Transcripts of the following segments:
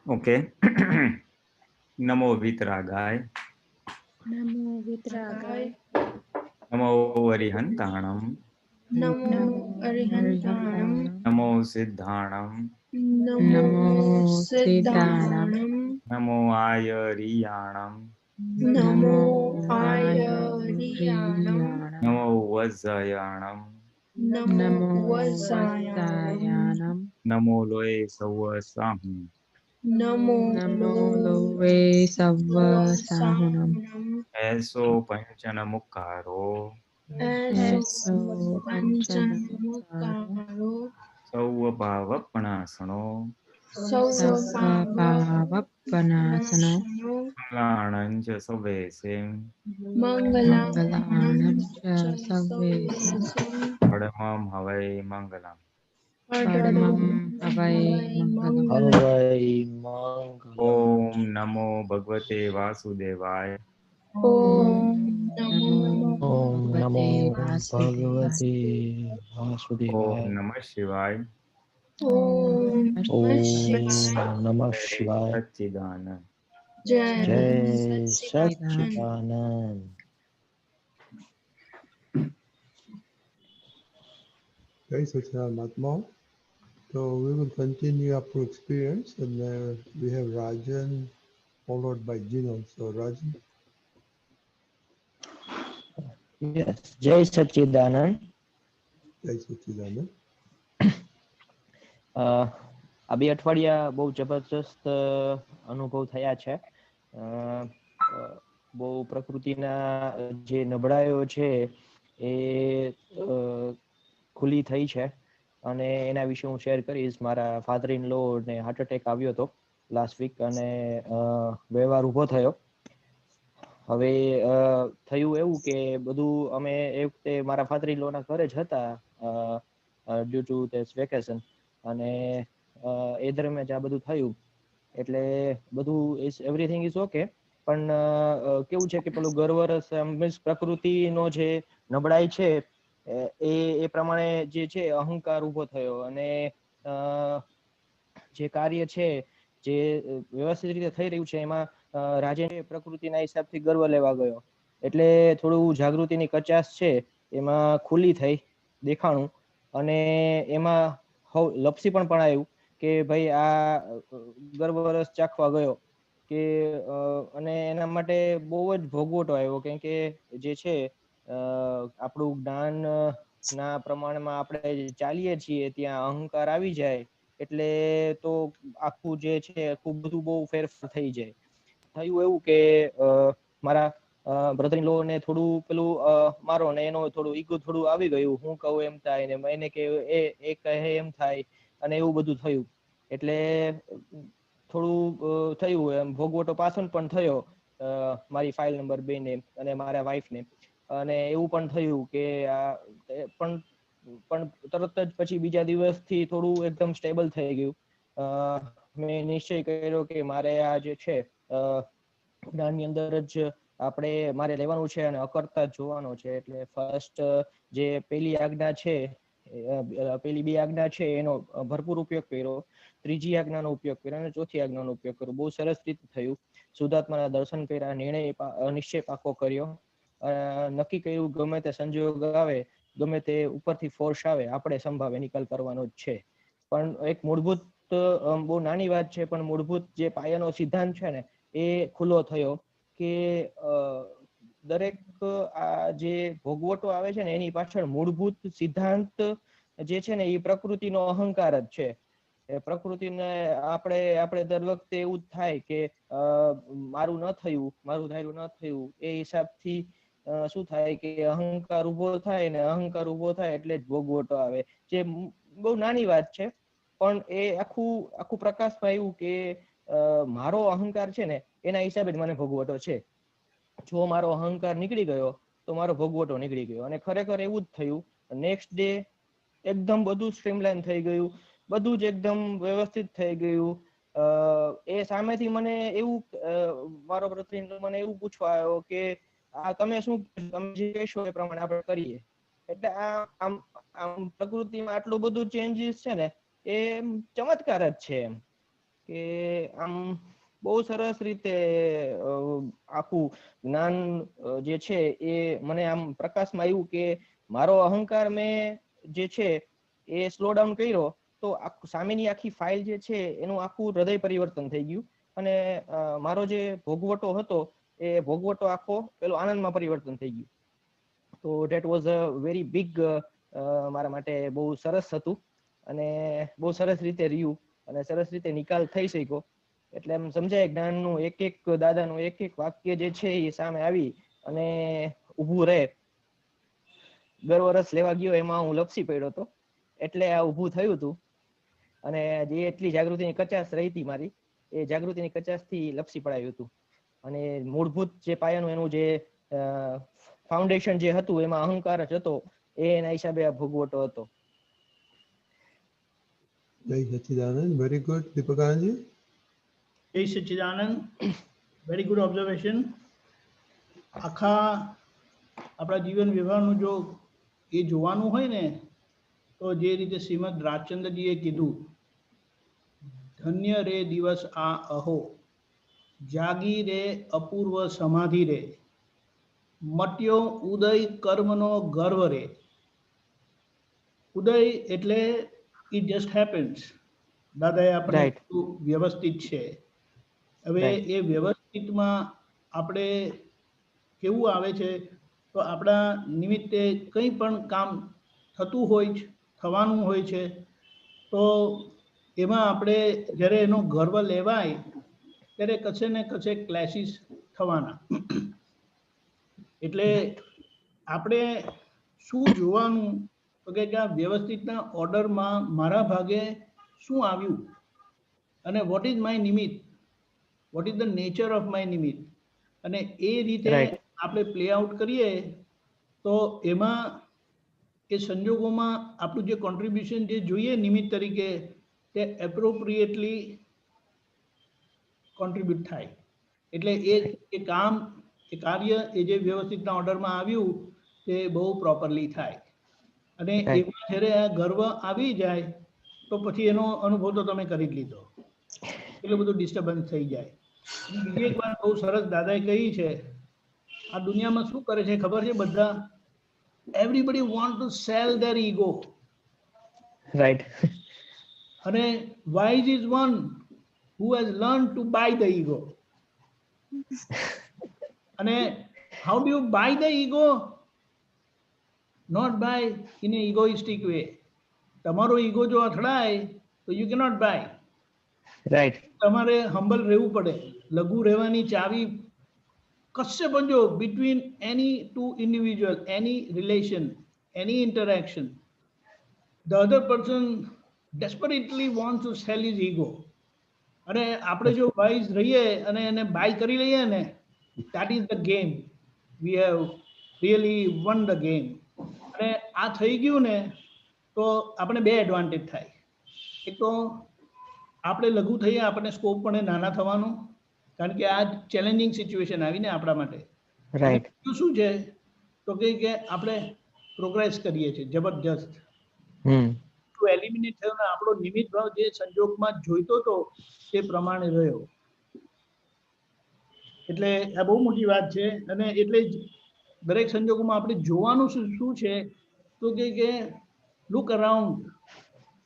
Okay. નમો વિતરાગાય. નમો વિતરાગાય. નમો અરિહંતાણમ. નમો અરિહંતાણમ. નમો સિદ્ધાણમ. નમો સિદ્ધાણમ. નમો આયરિયાણમ. નમો આયરિયાણમ. નમો વજ્રયાણમ. નમો વજ્રાયાણમ. નમો લોય serve Sahu. નમો લોવે સવ્વ સાહુણમ. એસો પંચન મુખારો. એસો પંચનમુક્તારો. સૌ ભાવપણાસણો. સૌ ભાવપનાસનો. મંગલાણં ચ સવેસે. મંગલાણં ચ સવ્વેસે. પડમમ હવૈ મંગલમ. પરમં હવૈ મંગલમ. ઓમ નમો ભગવતે વાસુદેવાય. ઓમ નમો ભગવતે વાસુદેવાય. ઓમ નમઃ શિવાય. ઓમ નમઃ શિવાય. સચ્ચિદાનંદ. જય જય સચ્ચિદાનંદ. સચ્ચિદાનંદ. Jai Satchidanand Mahatma. So we will continue up to experience, and we have Rajan followed by Gino. So Rajan. Yes, જય સચ્ચિદાનંદ. Jai Satchidanand. આ 2 અઠવાડિયા બહુ જબરજસ્ત અનુભવ થયા છે. બહુ પ્રકૃતિના જે નબળાઈઓ છે એ ખુલ્લી થઈ છે અને એના વિશે હું શેર કરીશ. મારા ફાધર ઇન લો ને હાર્ટ એટેક આવ્યો હતો લાસ્ટ વીક અને વ્યવહાર ઊભો થયો. હવે થયું એવું કે બધું અમે એ વખતે મારા ફાધર ઇન લો ના ઘરે જ હતા ડ્યુ ટુ ધીસ વેકેશન, અને એ દરમિયાન જ આ બધું થયું. એટલે બધું એવરીથિંગ ઇઝ ઓકે, પણ કેવું છે કે પેલું ગર્વરસ મીન્સ પ્રકૃતિનો જે નબળાઈ છે એ પ્રમાણે જે છે અહંકાર ઉભો થયો, અને જે કાર્ય છે જે વ્યવસ્થિત રીતે થઈ રહ્યું છે એમાં રાજે પ્રકૃતિના હિસાબથી ગર્વ લેવા ગયો. એટલે થોડું જાગૃતિની કચાશ છે એમાં ખુલ્લી થઈ દેખાણું, અને એમાં લપસી પણ આવ્યું કે ભાઈ આ ગર્વરસ ચાખવા ગયો કે અને એના માટે બહુ જ ભોગવટો આવ્યો. કેમ કે જે છે આપણું જ્ઞાન ના પ્રમાણમાં આપણે ચાલીએ છીએ ત્યાં અહંકાર આવી જાય એટલે તો આખું જે છે આખું બધું બહુ ફેરફાર થઈ જાય. થયું એવું કે મારા બ્રધર ઇન લો ને થોડું પેલું મારો ને એનો થોડું ઈગો થોડું આવી ગયું. હું કહું એમ થાય ને એને કે એ કહે એમ થાય, અને એવું બધું થયું. એટલે થોડું થયું એમ ભોગવટો પાછળ પણ થયો મારી ફાઇલ નંબર 2 ને અને મારા વાઈફ ને. અને એવું પણ થયું કે પણ તરત જ પછી બીજા દિવસથી થોડું એકદમ સ્ટેબલ થઈ ગયું. મેં નિશ્ચય કર્યો કે મારે આ જે છે જ્ઞાનની અંદર જ મારે લેવાનું છે અને અકર્તા જોવાનો છે. એટલે ફર્સ્ટ જે પેલી આજ્ઞા છે, પેલી 2 આજ્ઞા છે એનો ભરપૂર ઉપયોગ કર્યો, ત્રીજી આજ્ઞાનો ઉપયોગ કર્યો અને ચોથી આજ્ઞાનો ઉપયોગ કર્યો. બહુ સરસ રીતે થયું. શુદ્ધાત્માના દર્શન કર્યા, નિશ્ચય પાકો કર્યો, નક્કી કર્યું ગમે તે સંજોગ આવે, ગમે તે ઉપરથી ફોર્સ આવે, આપણે સંભાવે નિકાલ કરવાનો જ છે. પણ એક મૂળભૂત બહુ નાની વાત છે, પણ મૂળભૂત જે પાયાનો સિદ્ધાંત છે ને એ ખુલ્લો થયો કે દરેક આ જે ભોગવટો આવે છે ને એની પાછળ મૂળભૂત સિદ્ધાંત જે છે ને એ પ્રકૃતિનો અહંકાર જ છે. પ્રકૃતિને આપણે દર વખતે એવું જ થાય કે મારું ન થયું, મારું ધાર્યું ન થયું, એ હિસાબથી શું થાય કે અહંકાર ઉભો થાય, ને અહંકાર ઉભો થાય એટલે જ ભોગવટો આવે. જે બહુ નાની વાત છે, પણ એ આખું પ્રકાશમાં આવ્યું કે મારો અહંકાર છે ને એના હિસાબે જ મને ભોગવટો છે. જો મારો અહંકાર નીકળી ગયો તો મારો ભોગવટો નીકળી ગયો. અને ખરેખર એવું જ થયું. નેક્સ્ટ ડે એકદમ બધું સ્ટ્રીમલાઈન થઈ ગયું, બધું જ એકદમ વ્યવસ્થિત થઈ ગયું. એ સામેથી મને એવું મારો બ્રધર મને એવું પૂછવા આવ્યો કે તમે શું તમે જે કહેશો એ પ્રમાણે આપણે કરીએ. એટલે આમ પ્રકૃતિમાં આટલું બધું ચેન્જીસ છે ને એ ચમત્કાર જ છે એમ. કે આમ બહુ સરસ રીતે આખું જ્ઞાન જે છે એ મને આમ પ્રકાશમાં આવ્યું કે મારો અહંકાર મેં જે છે એ સ્લો ડાઉન કર્યો તો સામેની આખી ફાઇલ જે છે એનું આખું હૃદય પરિવર્તન થઈ ગયું અને મારો જે ભોગવટો હતો એ ભોગવટો આખો પેલો આનંદમાં પરિવર્તન થઈ ગયું. તો that was a very big મારા માટે બહુ સરસ હતું અને બહુ સરસ રીતે રહ્યું અને સરસ રીતે નિકાલ થઈ શક્યો. એટલે એમ સમજાય જ્ઞાનનું એક એક દાદાનું એક એક વાક્ય જે છે એ સામે આવી અને ઊભું રહે. દર વર્ષ લેવા ગયો એમાં હું લપસી પડ્યો હતો એટલે આ ઊભું થયું હતું અને જે એટલી જાગૃતિની કચાશ રહી હતી મારી એ જાગૃતિની કચાશથી લપસી પડાયું હતું અને મૂળભૂત જે પાયાનું એનું જે ફાઉન્ડેશન જે હતું એમાં અહંકાર જ હતો એના હિસાબે આ ભોગવટો હતો. જય સચ્ચિદાનંદ. Very good. દીપકાનંદજી. જય સચ્ચિદાનંદ. Very good observation. આખા આપણા જીવન વ્યવહારનું જો એ જોવાનું હોય ને તો જે રીતે શ્રીમદ રાજચંદ્રજીએ કીધું, ધન્ય રે દિવસ આ અહો, જાગી રે અપૂર્વ સમાધિ રે, મટ્યો ઉદય કર્મનો ગર્વ રે. ઉદય એટલે ઇટ જસ્ટ હેપન્સ. દાદાએ આપણે વ્યવસ્થિત છે. હવે એ વ્યવસ્થિતમાં આપણે કેવું આવે છે તો આપણા નિમિત્તે કંઈ પણ કામ થતું હોય છે, થવાનું હોય છે, તો એમાં આપણે જ્યારે એનો ગર્વ લેવાય ત્યારે કશે ને કશે ક્લેશિસ થવાના. એટલે આપણે શું જોવાનું તો કે આ વ્યવસ્થિતના ઓર્ડરમાં મારા ભાગે શું આવ્યું અને વોટ ઇઝ માય નિમિત્ત, vote is the nature of my નિમિત્ત, અને એ રીતે આપણે પ્લે આઉટ કરીએ તો એમાં એ સંજોગોમાં આપણું જે કોન્ટ્રીબ્યુશન જે જોઈએ નિમિત્ત તરીકે તે એપ્રોપ્રિએટલી કોન્ટ્રીબ્યુટ થાય. એટલે એ કામ, એ કાર્ય, એ જે વ્યવસ્થિતના ઓર્ડરમાં આવ્યું તે બહુ પ્રોપરલી થાય. અને એમાં જ્યારે આ ગર્વ આવી જાય તો પછી એનો અનુભવ તો તમે કરી જ લીધો, એટલું બધું ડિસ્ટર્બન્સ થઈ જાય. બીજી એક વાત બહુ સરસ દાદાએ કહી છે, આ દુનિયામાં શું કરે છે ખબર છે બધા? Everybody want to sell their ego. Right. અને wise is one who has learned to buy the ego. અને how do you buy the ego? Not buy in an egoistic way. તમારો ઈગો જો અથડાય તો you cannot buy. Right. તમારે humble રહેવું પડે. લઘુ રહેવાની ચાવી કશે પણ જો between any two individual, any relation, any interaction, the other person desperately wants to sell his ego. અને આપણે જો વાઇઝ રહીએ અને એને બાય કરી લઈએ ને, that is the game. We have really won the game. અને આ થઈ ગયું ને તો આપણે બે એડવાન્ટેજ થાય. એક તો આપણે લઘુ થઈએ, આપણને સ્કોપ પણ નાના થવાનો, કારણ કે આ ચેલેન્જિંગ સિચ્યુએશન આવીને આપણા માટે. રાઈટ. શું છે તો કે આપણે પ્રોગ્રેસ કરીએ છીએ જબરજસ્ત. એલિમિનેટ થયો ને આપણો નિમિત્ત ભાવ જે સંજોગમાં જોઈતો હતો તે પ્રમાણે રહ્યો. એટલે આ બહુ મોટી વાત છે. અને એટલે જ દરેક સંજોગોમાં આપણે જોવાનું શું છે તો કે લુક અરાઉન્ડ,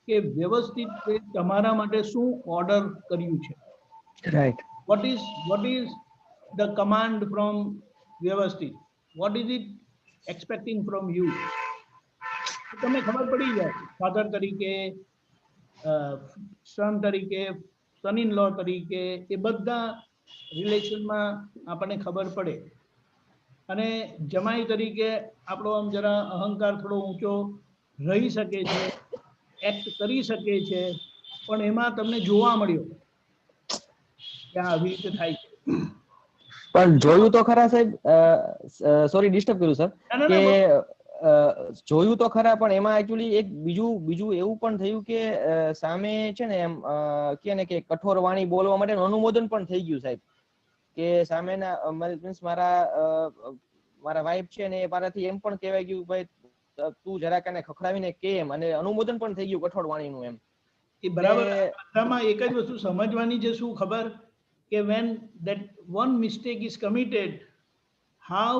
કે વ્યવસ્થિત તમારા માટે શું ઓર્ડર કર્યું છે. Right. what is the command from વ્યવસ્થિત? what is it expecting from you? તમને ખબર પડી જાય. ફાધર તરીકે, સન તરીકે, સન ઇન લો તરીકે, એ બધા રિલેશનમાં આપણને ખબર પડે. અને જમાઈ તરીકે આપણો આમ જરા અહંકાર થોડો ઊંચો રહી શકે છે, એક્ટ કરી શકે છે, પણ એમાં તમને જોવા મળ્યો કે આવી રીતે થાય છે. પણ જોયું તો ખરા સાહેબ, સોરી ડિસ્ટર્બ કર્યું સર, કે જોયું તો ખરા પણ એમાં એકચ્યુઅલી એક બીજું એવું પણ થયું કે સામે છે ને એમ કે ને કે કઠોર વાણી બોલવા માટેનું અનુમોદન પણ થઈ ગયું સાહેબ. કે સામેના મીન્સ મારા વાઇફ છે ને એ મારાથી એમ પણ કહેવાય ગયું, ભાઈ તું જરાક એને ખખડાવીને કેમ, અને અનુમોદન પણ થઈ ગયું કઠોર વાણીનું એમ. એ બરાબર એ- બધામાં એક જ વસ્તુ સમજવાની છે શું ખબર કે when that one mistake is committed how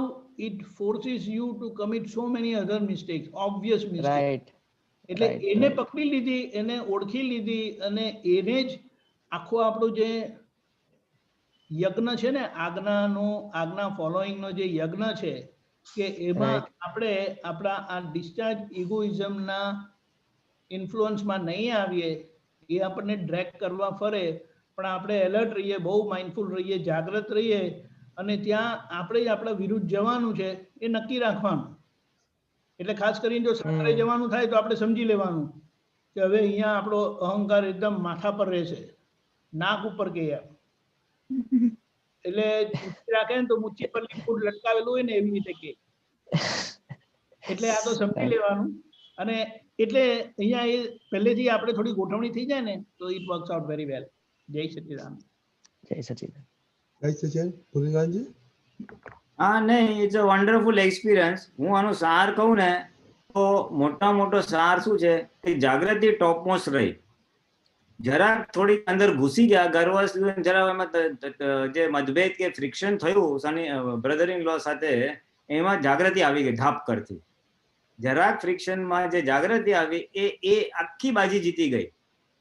it forces you to commit so many other mistakes obvious mistakes right એટલે right, એને right. પકડી લીધી એને ઓળખી લીધી અને એને જ આખો આપણો જે યજ્ઞ છે ને આજ્ઞા ફોલોઈંગનો જે યજ્ઞ છે કે એમાં Right. આપણે આપણા આ ડિસ્ચાર્જ ઇગોઇઝમના ઇન્ફ્લુઅન્સમાં નહીં આવીએ એ આપણને ડ્રેક કરવા ફરે પણ આપણે એલર્ટ રહીએ બહુ માઇન્ડફુલ રહીએ જાગૃત રહીએ અને ત્યાં આપણે જ આપણા વિરુદ્ધ જવાનું છે એ નક્કી રાખવાનું એટલે ખાસ કરીને જો સાસરે જવાનું થાય તો આપણે સમજી લેવાનું કે હવે અહીંયા આપણો અહંકાર એકદમ માથા પર રહેશે નાક ઉપર કે એમ એટલે મુઠ્ઠી રાખે ને તો મુઠ્ઠી પર લીંબુ લટકાવેલું હોય ને એવી રીતે કે એટલે આ તો સમજી લેવાનું અને એટલે અહીંયા એ પહેલેથી આપણે થોડી ગોઠવણી થઈ જાય ને તો it works out very well જય સચિદાન જય સચિદાન જય સચિન પુલિકાનજી હા નહીં ઇટ્સ અ વન્ડરફુલ એક્સપિરિયન્સ. હું આનો સાર કહું ને તો મોટો સાર શું છે કે જાગૃતિ ટોપમોસ્ટ રહી. જરાક થોડી અંદર ઘૂસી ગયા ગર્વસ જરા એમાં જે મતભેદ કે ફ્રિક્શન થયું સની બ્રધર ઇન લો સાથે એમાં જાગૃતિ આવી ગઈ ધાપ કરતી. જરાક ફ્રિક્શનમાં જે જાગૃતિ આવી એ આખી બાજી જીતી ગઈ.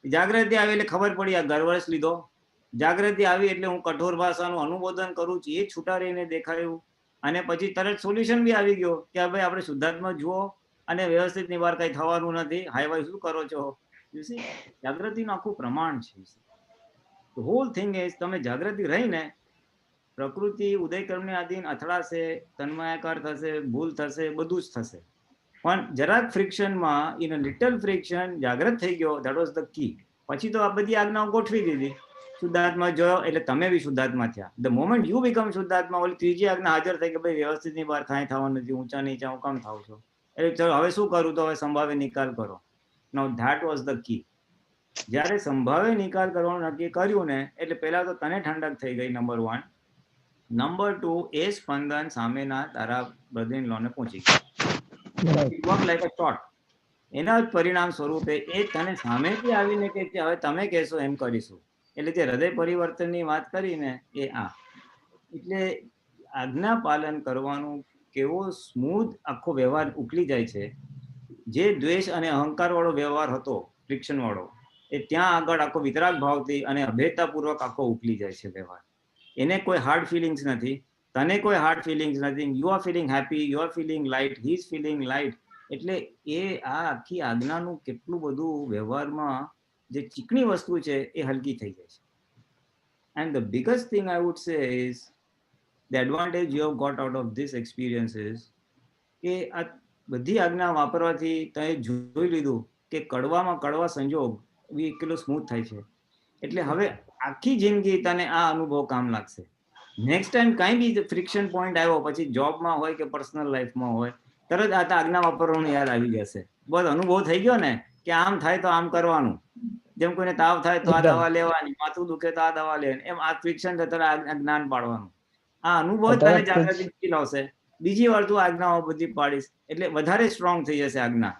જાગૃતિ આવી એટલે ખબર પડી આ ગર્વસ લીધો. જાગૃતિ આવી એટલે હું કઠોર ભાષાનું અનુમોદન કરું છું એ છૂટા રહીને દેખાયું અને પછી તરત સોલ્યુશન બી આવી ગયો કે ભાઈ આપણે શુદ્ધાત્મા જુઓ અને વ્યવસ્થિત નિવાર કઈ થવાનું નથી. હાય ભાઈ શું કરો છો? જાગૃતિનું આખું પ્રમાણ છે. હોલ થિંગ ઇઝ તમે જાગૃતિ રહીને પ્રકૃતિ ઉદયકર્મની આધીન અથડાશે, તન્માયાકાર થશે, ભૂલ થશે, બધું જ થશે. પણ જરાક ફ્રિક્શનમાં ઇન અ લિટલ ફ્રિક્શન જાગૃત થઈ ગયો. That was the key. પછી તો આ બધી આજ્ઞાઓ ગોઠવી દીધી. શુદ્ધાત્મા જોયો એટલે તમે બી શુદ્ધાત્મા થયા. ધ મોમેન્ટ યુ બીકમ શુદ્ધાત્મા ઓલી ત્રીજી આજ્ઞા હાજર થઈ કે ભાઈ વ્યવસ્થિત ની બહાર થાય થવાનું નથી, ઊંચા નીચા હું કામ થાવ છો એટલે ચલો હવે શું કરું તો હવે સંભાવે નિકાલ કરો. નાઉ ધેટ વોઝ ધ કી. જ્યારે સંભાવે નિકાલ કરવાનું નક્કી કર્યું ને એટલે પહેલા તો તને ઠંડક થઈ ગઈ નંબર 1. નંબર 2 એ સ્પંદન સામેના તારા બ્રધર ઇન લોને પહોંચી ગયું લાઈક અ શોટ. એના જ પરિણામ સ્વરૂપે એ તને સામેથી આવીને કે હવે તમે કહેશો એમ કરીશું. એટલે જે હૃદય પરિવર્તનની વાત કરીને એ આ એટલે આજ્ઞા પાલન કરવાનું કેવો સ્મૂથ આખો વ્યવહાર ઉકલી જાય છે. જે દ્વેષ અને અહંકાર વાળો વ્યવહાર હતો ફ્રિક્શન વાળો એ ત્યાં આગળ આખો વિતરાગ ભાવથી અને અભેદતાપૂર્વક આખો ઉકલી જાય છે વ્યવહાર. એને કોઈ હાર્ડ ફિલિંગ્સ નથી, તને કોઈ હાર્ડ ફિલિંગ્સ નથી. You are feeling happy, you are feeling light, he is feeling light. એટલે એ આ આખી આજ્ઞાનું કેટલું બધું વ્યવહારમાં જે ચીકણી વસ્તુ છે એ હલકી થઈ જાય છે. And the biggest thing I would say is the advantage you have got out of this experience is કે આ બધી આજ્ઞા વાપરવાથી તમે જોઈ લીધું કે કડવામાં કડવા સંજોગ બી કેટલો સ્મૂથ થાય છે. એટલે હવે આખી જિંદગી તને આ અનુભવ કામ લાગશે. નેક્સ્ટ ટાઈમ કાંઈ બી ફ્રિક્શન પોઈન્ટ આવ્યો પછી જોબમાં હોય કે પર્સનલ લાઈફમાં હોય તરત આ આજ્ઞા વાપરવાનું યાદ આવી જશે. બસ અનુભવ થઈ ગયો ને કે આમ થાય તો આમ કરવાનું. જેમ કોઈને તાવ થાય તો આ દવા લેવાની, માથું દુખે તો આ દવા લેવાની, એમ આ ફ્રિક્શન થતા જ્ઞાન પાડવાનું. આ અનુભવ તને જાગૃતિ લાવશે. બીજી વાર તું આજ્ઞાઓ બધી પાડીશ એટલે વધારે સ્ટ્રોંગ થઈ જશે આજ્ઞા.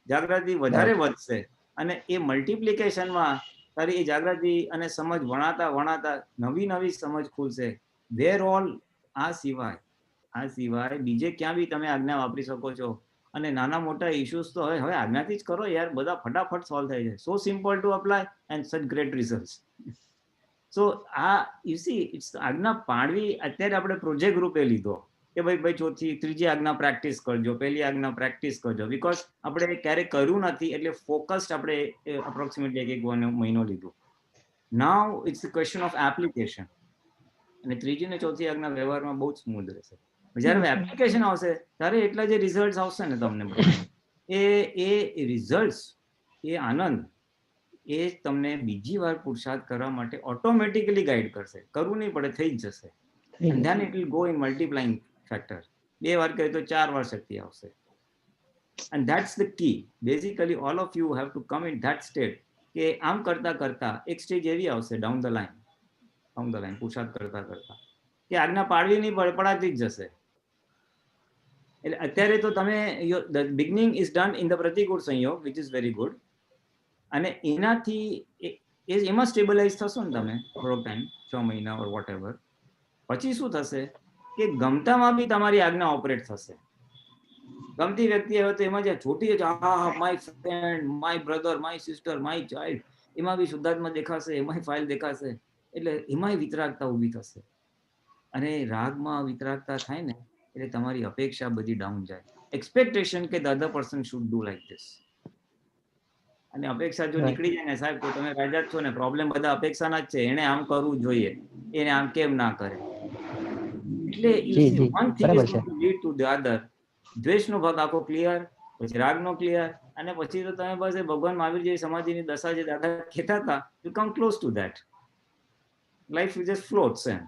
જાગૃતિ વધારે વધશે અને એ મલ્ટિપ્લિકેશનમાં તારી એ જાગૃતિ અને સમજ વણાતા નવી સમજ ખુલશે. ધેર ઓલ આ સિવાય બીજે ક્યાં બી તમે આજ્ઞા વાપરી શકો છો. અને નાના મોટા ઇશ્યુઝ તો હવે આજ્ઞાથી જ કરો યાર, બધા ફટાફટ સોલ્વ થઈ જાય. So simple to apply and such great result. So આ યુ સી ઇટ્સ આજ્ઞા પાડવી અત્યારે આપણે પ્રોજેક્ટ રૂપે લીધો કે ભાઈ ત્રીજી આજ્ઞા પ્રેક્ટિસ કરજો, પહેલી આજ્ઞા પ્રેક્ટિસ કરજો. બીકોઝ આપણે ક્યારેય કર્યું નથી એટલે ફોકસ્ડ આપણે અપ્રોક્સિમેટલી એક મહિનો લીધો. Now it's a question of application. અને ત્રીજી ને ચોથી આજ્ઞા વ્યવહારમાં બહુ જ સ્મૂથ રહેશે. જયારે એપ્લિકેશન આવશે ત્યારે એટલા જે રિઝલ્ટ આવશે ને તમને એ રિઝલ્ટ એ આનંદ એ તમને બીજી વાર પુરુષાર્થ કરવા માટે ઓટોમેટિકલી ગાઈડ કરશે. કરવું નહીં પડે, થઈ જ જશે. And then it will go in multiplying factor. 2 વાર કરે તો 4 વાર શક્તિ આવશે. And that's the key. Basically all of you have to come in that state કે આમ કરતા એક સ્ટેજ એવી આવશે ડાઉન ધ લાઈન પુરુષાર્થ કરતા કે આજ્ઞા પાડવી નહીં પડે, પડાતી જ જશે. એટલે અત્યારે તો તમે the beginning is done in the પ્રતિકૂળ સંયોગ which is very good. અને એનાથી એમાં સ્ટેબલાઇઝ થશો ને તમે થોડોક ટાઈમ 6 મહિના ઓર વોટ એવર, પછી શું થશે કે ગમતામાં બી તમારી આજ્ઞા ઓપરેટ થશે. ગમતી વ્યક્તિ હવે તો એમાં જે છોટી my friend, my brother, my sister, my child, એમાં બી શુદ્ધાત્મા દેખાશે, એમાંય ફાઇલ દેખાશે, એટલે એમાંય વિતરાગતા ઊભી થશે. અને રાગમાં વિતરાગતા થાય ને એટલે તમારી અપેક્ષા બધી ડાઉન જાય. એક્સપેક્ટેશન કે the other person should do like this. અને અપેક્ષા જો નીકળી જાય ને સાહેબ, તો તમે રાજા જ છો ને. પ્રોબ્લેમ બધા અપેક્ષાના જ છે. એને આમ કરવું જોઈએ, એને આમ કેમ ના કરે. એટલે one thing is going to lead to the other. દ્વેષનો ભાગ આખો ક્લિયર, પછી રાગનો ક્લિયર, અને પછી તો તમે બસ ભગવાન મહાવીર જેવી સમાધિની દશા જે દાદા કહેતા હતા, you come close to that. Life just floats એમ.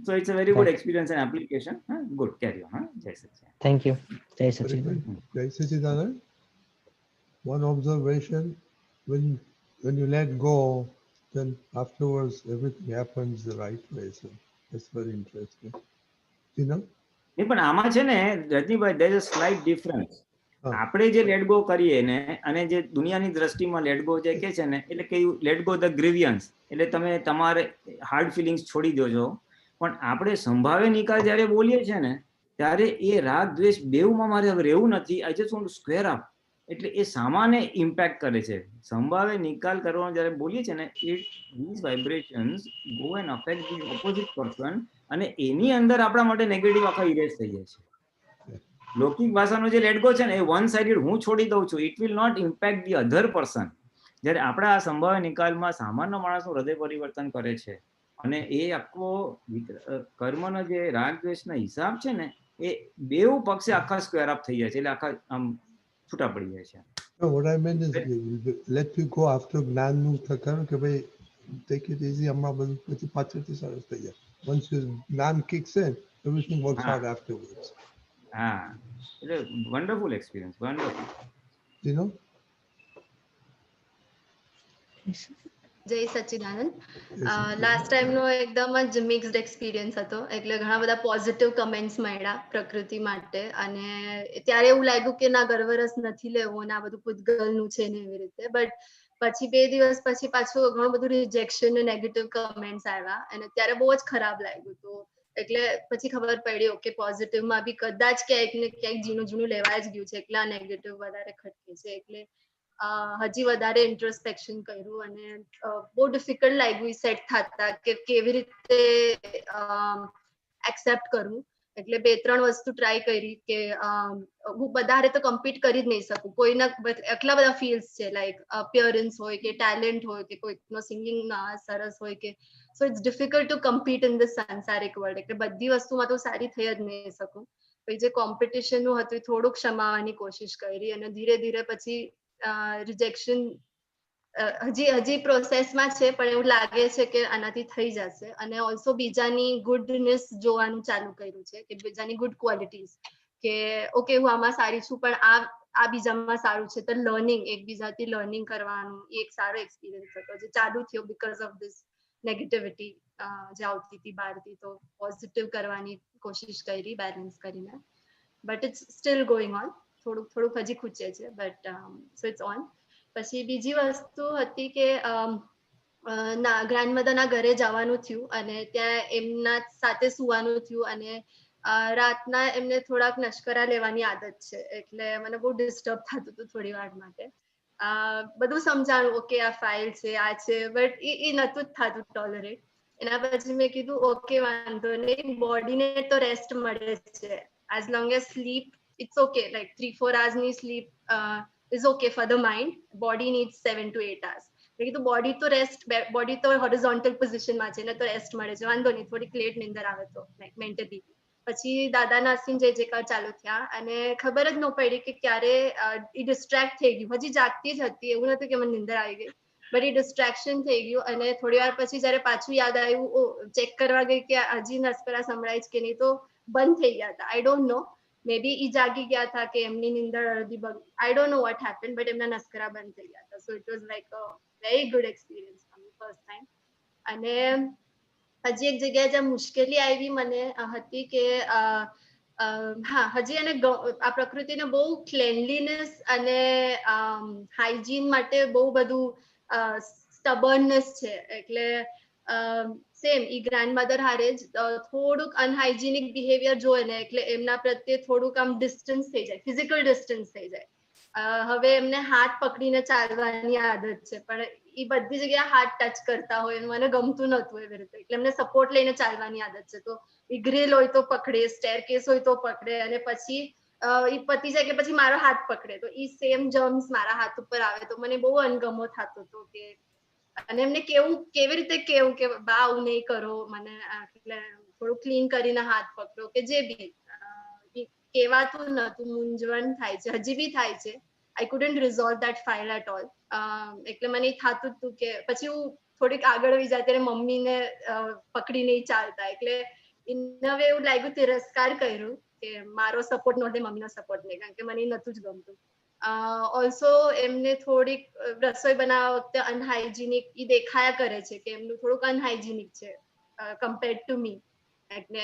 So it's a very good experience and application. Good, carry on. Jai Sachidana. Thank you. Jai Very Sachidana. good. Jai Sachidana. One observation, when you let go, then afterwards everything happens the right way. So that's very interesting. You know? પણ આમાં છે ને Rajnibhai, there is a slight difference. આપણે જે let go કરીએ ને, અને જે દુનિયાની દ્રષ્ટિમાં લેટ ગો જે કે છે ને, એટલે કે લેટ ગો ધ ગ્રીવિયન્સ, એટલે તમે તમારે હાર્ડ ફિલિંગ્સ છોડી દો છો. પણ આપણે સંભાવે નિકાલ જયારે બોલીએ છીએ ને, ત્યારે એ રાગ દ્વેષ બેઉમાં મારે હવે રહેવું નથી, I just want to square up. એટલે એ સામાન્ય ઇમ્પેક્ટ કરે છે. સંભાવે નિકાલ કરવાનો જયારે બોલીએ છીએ ને, these vibrations go and affect the opposite person, અને એની અંદર આપણા માટે નેગેટિવ આખા ઇરેઝ થઈ જાય છે. લૌકિક ભાષાનો જે લેટ ગો છે ને, એ વન સાઇડેડ હું છોડી દઉં છું, it will not impact the other person. જ્યારે આપણા આ સંભાવ્ય નિકાલમાં સામાન્ય માણસનું હૃદય પરિવર્તન કરે છે, અને એ આખો કર્મનો જે રાગ દ્વેષના હિસાબ છે ને, એ બેઉ પક્ષે આખા સ્ક્વેર અપ થઈ જાય છે, એટલે આખા આમ છૂટા પડી જાય છે. No, what I meant is let you go after જ્ઞાનનું થકારું કે ભાઈ take it easy, હમણાં બધું પછી પાછળથી સરસ થઈ જાય. Once your જ્ઞાન kicks in, everything works out afterwards. હા, એટલે wonderful experience, wonderful. You know? જય સચ્ચિદાનંદ. લાસ્ટ ટાઈમનો એકદમ જ મિક્સ્ડ એક્સપિરિયન્સ હતો. એટલે ઘણા બધા પોઝિટિવ કમેન્ટ્સ મળ્યા પ્રકૃતિ માટે, અને ત્યારે એવું લાગ્યું કે ના ગર્વરસ નથી લેવો, ને આ બધું પૂતગલનું છે ને એવી રીતે. બટ પછી 2 દિવસ પછી પાછું ઘણું બધું રિજેક્શન ને નેગેટિવ કમેન્ટ્સ આવ્યા, અને ત્યારે બહુ જ ખરાબ લાગ્યું. તો એટલે પછી ખબર પડી ઓકે પોઝિટિવમાં બી કદાચ ક્યાંક ને ક્યાંક ઝીણું લેવાય જ ગયું છે, એટલે આ નેગેટિવ વધારે ખટકે છે. એટલે હજી વધારે ઇન્ટ્રોસ્પેક્શન કર્યું, અને બહુ ડિફિકલ્ટ લાગ્યું સેટ થતા કે કેવી રીતે એક્સેપ્ટ કરવું. એટલે 2-3 વસ્તુ ટ્રાય કરી કે હું વધારે તો કમ્પીટ કરી જ નહીં શકું. કોઈના એટલા બધા ફિલ્ડ્સ છે, લાઈક અપિયરન્સ હોય કે ટેલેન્ટ હોય કે કોઈનો સિંગિંગ સરસ હોય કે, so it's difficult to compete in the સંસારિક વર્લ્ડ. એટલે બધી વસ્તુમાં તો સારી થઈ જ નહીં શકું. પછી જે કોમ્પિટિશનનું હતું એ થોડુંક ક્ષમાવાની કોશિશ કરી, અને ધીરે ધીરે પછી રિજેક્શન હજી પ્રોસેસમાં છે, પણ એવું લાગે છે કે આનાથી થઈ જશે. અને ઓલ્સો બીજાની ગુડનેસ જોવાનું ચાલુ કર્યું છે, કે બીજાની ગુડ ક્વોલિટીઝ, કે ઓકે હું આમાં સારી છું, પણ આ બીજામાં સારું છે. તો લર્નિંગ, એકબીજાથી લર્નિંગ કરવાનું એ એક સારો એક્સપિરિયન્સ હતો, જે ચાલુ થયો બીકોઝ ઓફ ધીસ નેગેટિવિટી જે આવતી હતી બહારથી. તો પોઝિટિવ કરવાની કોશિશ કરી બેલેન્સ કરીને, but it's still going on. થોડુંક હજી ખૂચે છે, બટ સો ઇટ્સ ઓન. પછી બીજી વસ્તુ હતી કે ગ્રાન્ડમધરના ઘરે જવાનું થયું, અને ત્યાં એમના સાથે સુવાનું થયું, અને રાતના એમને થોડાક નશ્કરા લેવાની આદત છે, એટલે મને બહુ ડિસ્ટર્બ થતું હતું થોડી વાર માટે. બધું સમજાણું ઓકે આ ફાઇલ છે, આ છે, બટ એ નતું જ થતું ટોલરેટ. એના પછી મેં કીધું ઓકે વાંધો નહીં, બોડીને તો રેસ્ટ મળે છે, as long as sleep it's okay, like 3-4 hours sleep is okay for the mind. Body needs 7 to 8 hours. એટલે તો બોડી તો રેસ્ટ, બોડી તો હોરિઝોન્ટલ પોઝિશનમાં છે, એટલે તો રેસ્ટ મળે છે, વાંધો નહીં, થોડીક લેટ નિંદર આવે તો લાઈક મેન્ટલી. પછી દાદાના અસીમ જય જયકાર ચાલુ થયા, અને ખબર જ ન પડી કે ક્યારે એ ડિસ્ટ્રેક્ટ થઈ ગયું. હજી જાગતી જ હતી, એવું નથી કે મને નિંદર આવી ગઈ, બટ એ ડિસ્ટ્રેક્શન થઈ ગયું. અને થોડી વાર પછી જયારે પાછું યાદ આવ્યું, ચેક કરવા ગઈ કે હજી નસ્કરા સંભળાય જ કે નહીં, તો બંધ થઈ ગયા હતા. આઈ ડોન્ટ નો, મે બી ઈ જાગી ગયા હતા કે એમની નિંદર અડધી I don't know what happen, but એમના નસ્કરા બંધ થઈ ગયા હતા. So it was like a very good experience for me first time. અને હજી એક જગ્યાએ જ્યાં મુશ્કેલી આવી મને હતી કે હા, હજી એને આ પ્રકૃતિને બહુ ક્લેનલીનેસ અને હાઇજીન માટે બહુ બધું સ્ટબર્નનેસ છે. એટલે સેમ ઈ ગ્રાન્ડમધર હારે જ થોડુંક અનહાઇજીનિક બિહેવિયર જોવે ને એટલે એમના પ્રત્યે થોડુંક આમ ડિસ્ટન્સ થઈ જાય, ફિઝિકલ ડિસ્ટન્સ થઈ જાય. હવે એમને હાથ પકડીને ચાલવાની આદત છે, પણ એ બધી જગ્યાએ હાથ ટચ કરતા હોય, મને ગમતું નહોતું એવી રીતે, એટલે એમને સપોર્ટ લઈને ચાલવાની આદત છે. તો ઈ ગ્રીલ હોય તો પકડે, સ્ટેરકેસ હોય તો પકડે, અને પછી ઈ પતી જાય કે પછી મારો હાથ પકડે, તો ઈ સેમ જર્મ્સ મારા હાથ ઉપર આવે તો મને બહુ અણગમો થતો હતો કે, અને એમને કેવી રીતે કેવું કે બા આવું નહીં કરો, મને એટલે થોડું ક્લીન કરીને હાથ પકડો કે જે બી કહેવાતું નતું, મૂંઝવણ થાય છે, હજી બી થાય છે. I couldn't resolve that file at all. એટલે મને થતું હતું કે પછી હું થોડીક આગળ આવી જાય ત્યારે મમ્મીને પકડી નહીં ચાલતા, એટલે ઇનવે એવું લાગ્યું, તિરસ્કાર કર્યું કે મારો સપોર્ટ નહોતો, મમ્મીનો સપોર્ટ નહીં, કારણ કે મને નતું જ ગમતું. ઓલ્સો એમને થોડીક રસોઈ બનાવવા વખતે અનહાઇજીનિક ઈ દેખાયા કરે છે કે એમનું થોડુંક અનહાઇજીનિક છે કમ્પેર્ડ ટુ મી. એટલે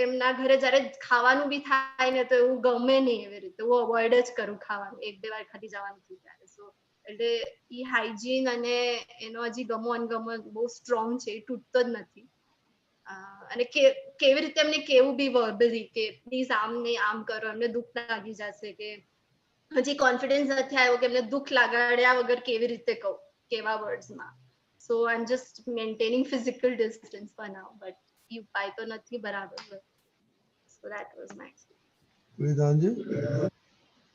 એમના ઘરે જયારે ખાવાનું બી થાય ને તો એવું ગમે નહીં, એવી રીતે હું અવોઇડ જ કરું ખાવાનું, 1-2 વાર ખાલી જવાનું થયું ત્યારે. સો એટલે ઈ હાઇજીન અને એનો હજી ગમો અણગમો બહુ સ્ટ્રોંગ છે, એ તૂટતો જ નથી. અને કેવી રીતે એમને કેવું બી વર્બલી કે પ્લીઝ આમ નહીં, આમ કરો, એમને દુઃખ લાગી જશે, કે હજી કોન્ફિડન્સ નથી આવ્યો કે એમને દુઃખ લાગાડ્યા વગર કેવી રીતે કહું, કેવા વર્ડ્સમાં. So I am just maintaining physical distance for now, but ઈ ઉપાય તો નથી બરાબર. So that was my experience. Vedanje?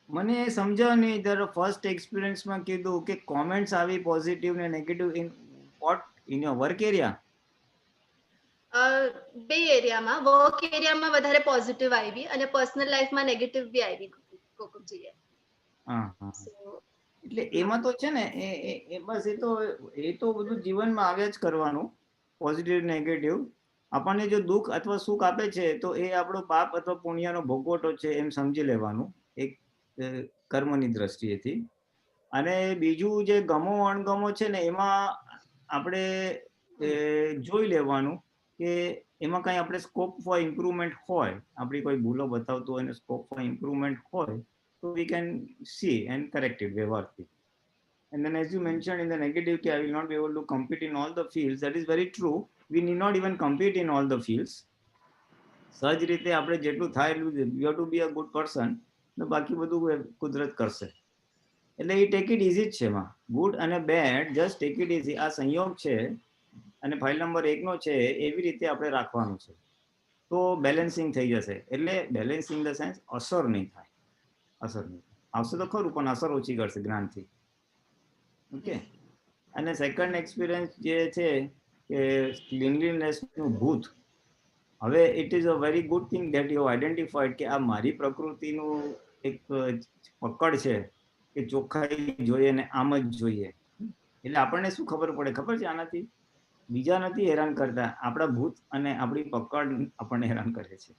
મને એ સમજાવ નહીં, તારો ફર્સ્ટ એક્સપિરિયન્સમાં કીધું કે કોમેન્ટ્સ આવી પોઝિટિવ ને negative in vote in your work area? બે એરિયામાં, વર્ક એરિયામાં વધારે પોઝિટિવ આવી અને પર્સનલ લાઈફમાં નેગેટિવ બી આવી કોક જગ્યાએ. હા, So, એટલે એમાં તો છે ને એ બસ એ તો બધું જીવનમાં આવ્યા જ કરવાનું, પોઝિટિવ નેગેટિવ. આપણને જો દુઃખ અથવા સુખ આપે છે તો એ આપણો પાપ અથવા પુણ્યનો ભોગવટો છે એમ સમજી લેવાનું, એક કર્મની દ્રષ્ટિએથી. અને બીજું જે ગમો અણગમો છે ને એમાં આપણે જોઈ લેવાનું કે એમાં કઈ આપણે સ્કોપ ફોર ઇમ્પ્રુવમેન્ટ હોય, આપણી કોઈ ભૂલો બતાવતું હોય ને સ્કોપ ફોર ઇમ્પ્રુવમેન્ટ હોય, so we can see and correct it વ્યવહારથી. And then as you mentioned in the negative, I will not be able to compete in all the fields. That is very true. We need not even compete in all the fields. સહજ રીતે આપણે જેટલું થાય એટલું you have to be a good person, ને બાકી બધું કુદરત કરશે. એટલે એ ટેક ઇટ ઇઝી જ છે એમાં, ગુડ અને bad just take it easy. આ સંયોગ છે અને ફાઇલ નંબર 1 નો છે, એવી રીતે આપણે રાખવાનું છે તો બેલેન્સિંગ થઈ જશે. એટલે બેલેન્સિંગ ધ સેન્સ અસર નહીં થાય, અસર નહીં આવશે તો ખરું પણ અસર ઓછી કરશે જ્ઞાનથી. ઓકે. અને સેકન્ડ એક્સપિરિયન્સ જે છે કે ક્લીનલીનેસનું ભૂત, હવે it is a very good thing that you identified કે આ મારી પ્રકૃતિનું એક પકડ છે કે ચોખ્ખાઈ જોઈએ ને આમ જ જોઈએ. એટલે આપણને શું ખબર પડે ખબર છે, આનાથી બીજા નથી હેરાન કરતા, આપણા ભૂત અને આપણી પકડ આપણને હેરાન કરે છે.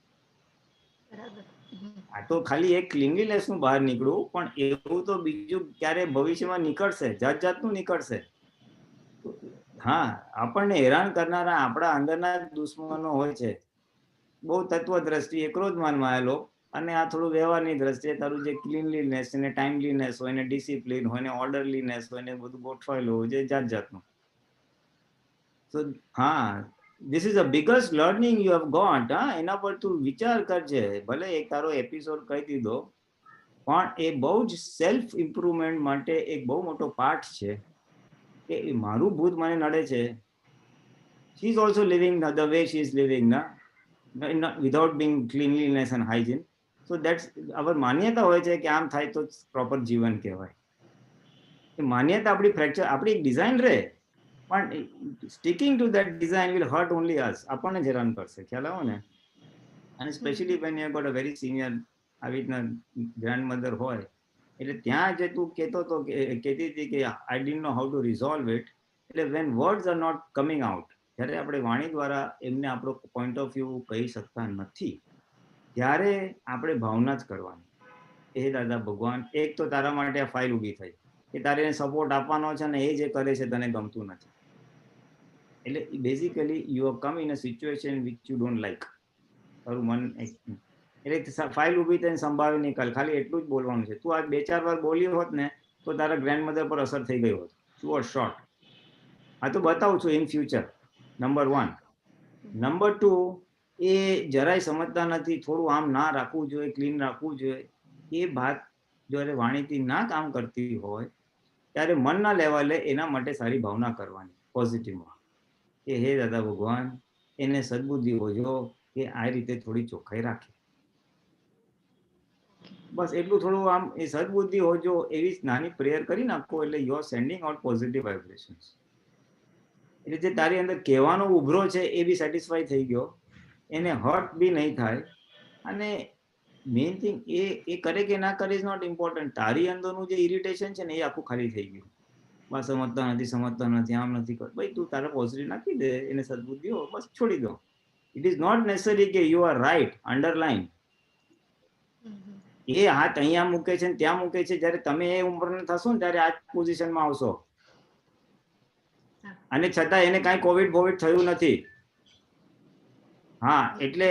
આ તો ખાલી એક ક્લીનલીનેસ નું બહાર નીકળવું, પણ એવું તો બીજું ક્યારે ભવિષ્યમાં નીકળશે, જાત જાતનું નીકળશે. હા, આપણને હેરાન કરનારા આપણા અંદરના દુશ્મનો હોય છે, બહુ તત્વ દ્રષ્ટિએ ક્રોધમાનમાં આવેલો, અને આ થોડું વ્યવહારની દ્રષ્ટિએ તારું જે ક્લીનલીનેસ ને ટાઈમલીનેસ હોય ને ડિસિપ્લિન હોય ને ઓર્ડરલીનેસ હોય ને બધું ગોઠવાયેલું હોય છે જાત જાતનું. So હા, this is the biggest learning you have got. એના પર તું વિચાર કરજે. ભલે એક તારો એપિસોડ કહી દીધો, પણ એ બહુ જ સેલ્ફ ઇમ્પ્રુવમેન્ટ માટે એક બહુ મોટો પાર્ટ છે કે મારું ભૂત મને નડે છે. she is also living the way she is living without being cleanliness and hygiene. So that's our માન્યતા હોય છે કે આમ થાય તો પ્રોપર જીવન કહેવાય. માન્યતા આપણી ફ્રેક્ચર, આપણી એક ડિઝાઇન રહે, પણ sticking to that design will hurt only us, આપણને જ હેરાન કરશે, ખ્યાલ આવો ને. અને specially when you got a very senior આવી રીતના ગ્રાન્ડમધર હોય, એટલે ત્યાં જે તું કહેતો હતો કહેતી હતી કે I didn't know how to resolve it, એટલે when words are not coming out, જ્યારે આપણે વાણી દ્વારા એમને આપણો પોઈન્ટ ઓફ વ્યૂ કહી શકતા નથી, ત્યારે આપણે ભાવના જ કરવાની, એ દાદા ભગવાન, એક તો તારા માટે આ ફાઇલ ઊભી થઈ કે તારે એને સપોર્ટ આપવાનો છે ને એ જે કરે છે તને ગમતું નથી. એટલે basically you have come in a situation which you don't like. તારું મન એટલે ફાઇલ ઊભી થઈને સંભાવે નિકાલ, ખાલી એટલું જ બોલવાનું છે. તું આ 2-4 વાર બોલ્યો હોત ને તો તારા ગ્રેન્ડમધર પર અસર થઈ ગઈ હોત. Short short. આ તો બતાવું છું ઇન ફ્યુચર. નંબર 1. નંબર 2, એ જરાય સમજતા નથી, થોડું આમ ના રાખવું જોઈએ, ક્લીન રાખવું જોઈએ. એ વાત જ્યારે વાણીથી ના કામ કરતી હોય ત્યારે મનના લેવલે એના માટે સારી ભાવના કરવાની પોઝિટિવમાં, કે હે દાદા ભગવાન, એને સદબુદ્ધિ હોજો કે આ રીતે થોડી ચોખ્ખાઈ રાખે. બસ એટલું થોડું આમ એ સદબુદ્ધિ હોજો એવી નાની પ્રેયર કરી નાખો એટલે you R sending out positive vibrations. એટલે જે તારી અંદર કહેવાનો ઉભરો છે એ બી સેટિસ્ફાઈ થઈ ગયો, એને હર્ટ બી નહીં થાય. અને મેઇન થિંગ એ કરે કે ના કરે ઇઝ નોટ ઇમ્પોર્ટન્ટ. તારી અંદરનું જે ઇરિટેશન છે ને એ આખું ખાલી થઈ ગયું. બસ સમજતા નથી, આમ નથી કરતો. ભાઈ તું તારા પોઝિટિવ નાખી દે, એને સદબુદ્ધિ હો, બસ છોડી દો. ઇટ ઇઝ નોટ નેસેસરી કે યુ આર રાઈટ, અંડરલાઈન. એ હાથ અહીંયા મૂકે છે ને ત્યાં મૂકે છે, જ્યારે તમે એ ઉંમરના થશો ને ત્યારે આ પોઝિશનમાં આવશો. અને છતાં એને કાંઈ કોવિડ થયું નથી. હા, એટલે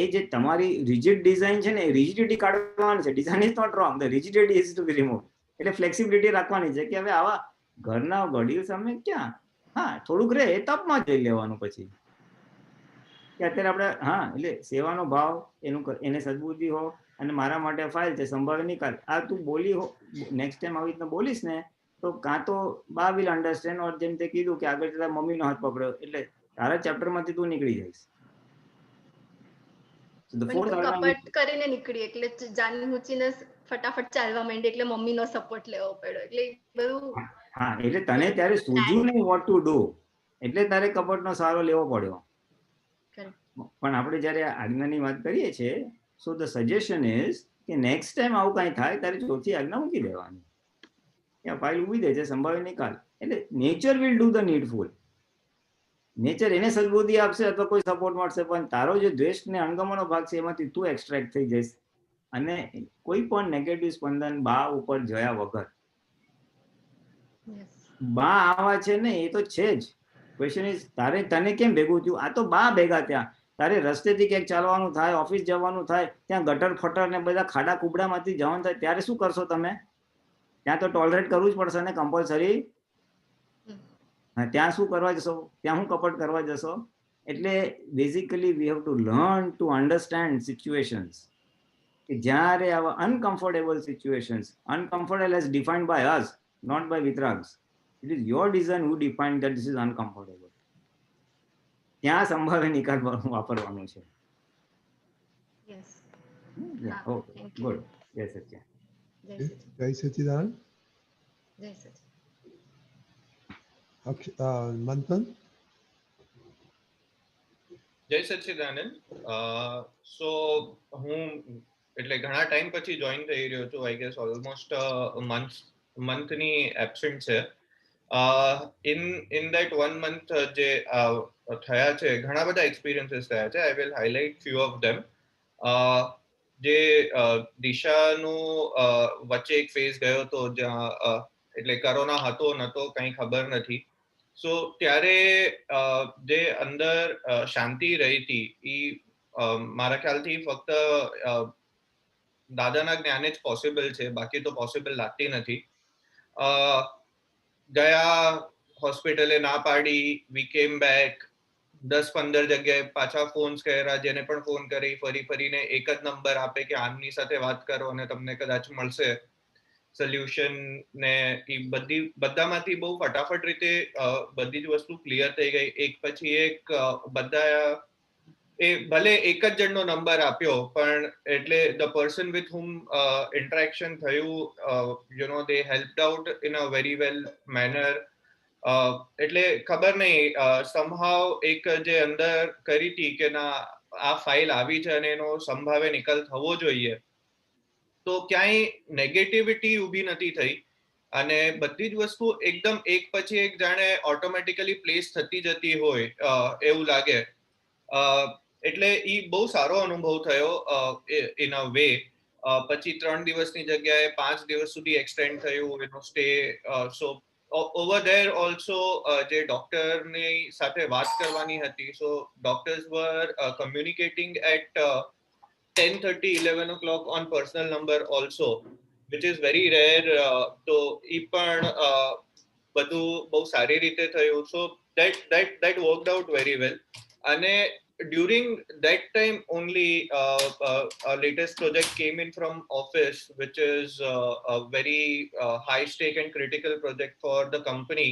એ જે તમારી રિજિડ ડિઝાઇન છે ને, એ રિજિડિટી કાઢવાની છે. Design is not wrong, the rigidity is to be remove. એટલે ફ્લેક્સિબિલિટી રાખવાની છે કે હવે આવા ઘરના વડીલ સામે ક્યાં, હા થોડુંક રહે એ તપમાં જઈ લેવાનું પછી કે અત્યારે આપણે, હા એટલે સેવાનો ભાવ એનું એને સદબુદ્ધિ હો અને મારા માટે ફાઇલ છે સંભાળે નિકાલ. આ તું બોલી હો, નેક્સ્ટ ટાઈમ આવી રીતના બોલીશ ને તો કાં તો બા વિલ અન્ડરસ્ટેન્ડ, ઓર જેમ તે કીધું કે આગળ જતા મમ્મીનો હાથ પકડ્યો એટલે તારા ચેપ્ટરમાંથી તું નીકળી જઈશ. કપટ કરીને નીકળી એટલે જાની મૂચીને ફટાફટ ચાલવા માંડી એટલે મમ્મીનો સપોર્ટ લેવો પડ્યો. એટલે બધું, હા એટલે તને ત્યારે સૂઝ્યું નહીં વોટ ટુ ડુ, એટલે તારે કપટનો સહારો લેવો પડ્યો. પણ આપણે જ્યારે આજ્ઞાની વાત કરીએ છીએ, સો ધ સજેશન ઇઝ કે નેક્સ્ટ ટાઈમ આવું કાંઈ થાય ત્યારે ચોથી આજ્ઞા મૂકી દેવાની. ત્યાં ફાઇલ ઊભી દે છે, સંભાવી નિકાલ. એટલે nature will do the નીડફુલ. Nature એને સદબુદ્ધિ આપશે અથવા કોઈ સપોર્ટ મળશે, પણ તારો જે દ્વેષ ને અણગમોનો ભાગ છે એમાંથી તું એક્સ્ટ્રેક્ટ થઈ જઈશ અને કોઈ પણ નેગેટિવ સ્પંદન બા ઉપર જયા વગર. બા આવા છે ને એ તો છે જ. ક્વેશ્ચન ઇઝ તારે તને કેમ ભેગું થયું? આ તો બા ભેગા ત્યાં. તારે રસ્તેથી ક્યાંક ચાલવાનું થાય, ઓફિસ જવાનું થાય, ત્યાં ગટર ફટર ને બધા ખાડા કુબડામાંથી જવાનું થાય, ત્યારે શું કરશો તમે? ત્યાં તો ટોલરેટ કરવું જ પડશે ને કમ્પલસરી. ત્યાં શું કરવા જશો? ત્યાં હું કપટ કરવા જશો? એટલે basically we have to learn to understand situations. કે જ્યારે આવા uncomfortable situations, uncomfortable as defined by us, not by વિતરાગ્સ. It is your design who defined that this is uncomfortable. ત્યાં સંભાવે નિકાલ વાપરવાનું છે. Okay, good. જય સચ્ચિદાનંદ. જય સચ્ચિદાનંદ. જય સચ્ચિદાનંદ. મંથન. જય સચ્ચિદાનંદ. સો હું એટલે ઘણા ટાઈમ પછી જોઈન થઈ રહ્યો છું. આઈ ગેસ ઓલમોસ્ટ મંથની એબસેન્ટ છે. ઇન ધેટ 1 month જે થયા છે, ઘણા બધા એક્સપિરિયન્સીસ થયા છે. I will highlight few of them. જે દિશાનું વચ્ચે એક ફેઝ ગયો હતો જ્યાં એટલે કોરોના હતો નતો કંઈ ખબર નથી. સો ત્યારે જે અંદર શાંતિ રહી હતી એ મારા ખ્યાલથી ફક્ત દાદાના જ્ઞાને જ પોસિબલ છે, બાકી તો પોસિબલ લાગતી નથી. ગયા હોસ્પિટલે ના પાડી, વી કેમ બેક, 10-15 જગ્યાએ પાછા ફોન્સ કર્યા, જેને પણ ફોન કરી ફરીને એક જ નંબર આપે કે આમની સાથે વાત કરો અને તમને કદાચ મળશે સોલ્યુશન. ને એ બધામાંથી બહુ ફટાફટ રીતે બધી જ વસ્તુ ક્લિયર થઈ ગઈ. એક પછી એક બધા એ ભલે એક જ જણનો નંબર આપ્યો, પણ એટલે the person with whom interaction થયું, you know they helped out in a very well manner. એટલે ખબર નહીં, સમહાવ એક જે અંદર કરી હતી કે ના આ ફાઇલ આવી છે અને એનો સંભાવે નિકાલ થવો જોઈએ, તો ક્યાંય નેગેટિવિટી ઊભી નથી થઈ અને બધી જ વસ્તુ એકદમ એક પછી એક જાણે ઓટોમેટિકલી પ્લેસ થતી જતી હોય એવું લાગે. એટલે એ બહુ સારો અનુભવ થયો ઇન અ વે. પછી 3 દિવસની જગ્યાએ 5 દિવસ સુધી એક્સટેન્ડ થયું એનો stay. So over there also જે ડોક્ટરની સાથે વાત કરવાની હતી, સો doctors were communicating at 10:30, 11 o'clock on personal number also, which is very rare. તો ઈ પણ બધું બહુ સારી રીતે થયું. So that worked out very well. અને during that time only our latest project came in from office, which is a very high stake and critical project for the company.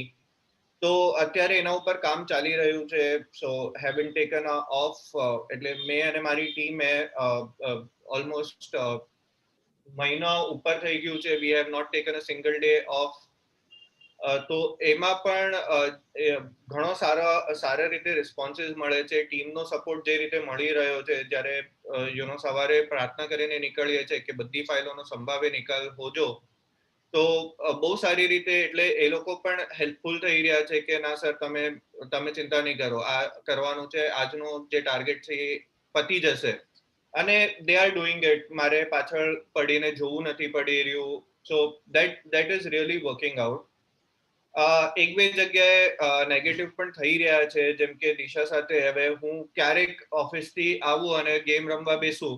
તો અત્યારે એના ઉપર કામ ચાલી રહ્યું છે. સો હેવન ટેકન ઓફ, એટલે મેં અને મારી ટીમે ઓલમોસ્ટ મહિના ઉપર થઈ ગયું છે. We have not taken a single day off. તો એમાં પણ ઘણો સારા રીતે રિસ્પોન્સીસ મળે છે. ટીમનો સપોર્ટ જે રીતે મળી રહ્યો છે, જ્યારે સવારે પ્રાર્થના કરીને નીકળીએ છીએ કે બધી ફાઇલોનો સંભાવે નિકાલ હોજો, તો બહુ સારી રીતે, એટલે એ લોકો પણ હેલ્પફુલ થઈ રહ્યા છે કે ના સર, તમે ચિંતા નહીં કરો, આ કરવાનું છે, આજનો જે ટાર્ગેટ છે એ પતી જશે. અને દે આર ડુઈંગ ઇટ. મારે પાછળ પડીને જોવું નથી પડી રહ્યું. So that is really working out. એક બે જગ્યાએ નેગેટિવ પણ થઈ રહ્યા છે, જેમ કે દિશા સાથે હવે હું ક્યારેક ઓફિસથી આવું અને ગેમ રમવા બેસું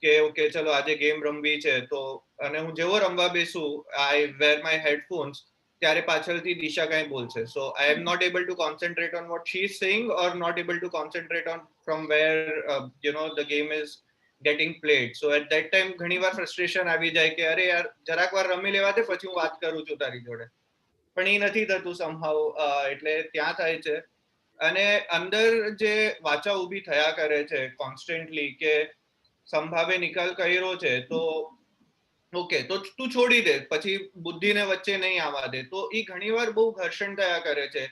કે ઓકે ચલો આજે ગેમ રમવી છે, તો અને હું જેવો રમવા બેસું, આઈ વેર માય હેડફોન્સ, ત્યારે પાછળથી દિશા કંઈ બોલશે. So I am not able to concentrate on what she is saying or not able to concentrate on from where the game is getting played. So at that time ઘણી વાર frustration આવી જાય કે અરે યાર જરાક વાર રમી લેવા દે, પછી હું વાત કરું છું તારી જોડે. પણ એ નથી થતું સમહાવ. એટલે ત્યાં થાય છે. અને અંદર જે વાચા ઊભી થયા કરે છે કોન્સ્ટન્ટલી કે સંભાવે નિકાલ કર્યો છે, તો ઓકે તો તું છોડી દે, પછી બુદ્ધિને વચ્ચે નહીં આવવા દે. તો એ ઘણીવાર બહુ ઘર્ષણ થયા કરે છે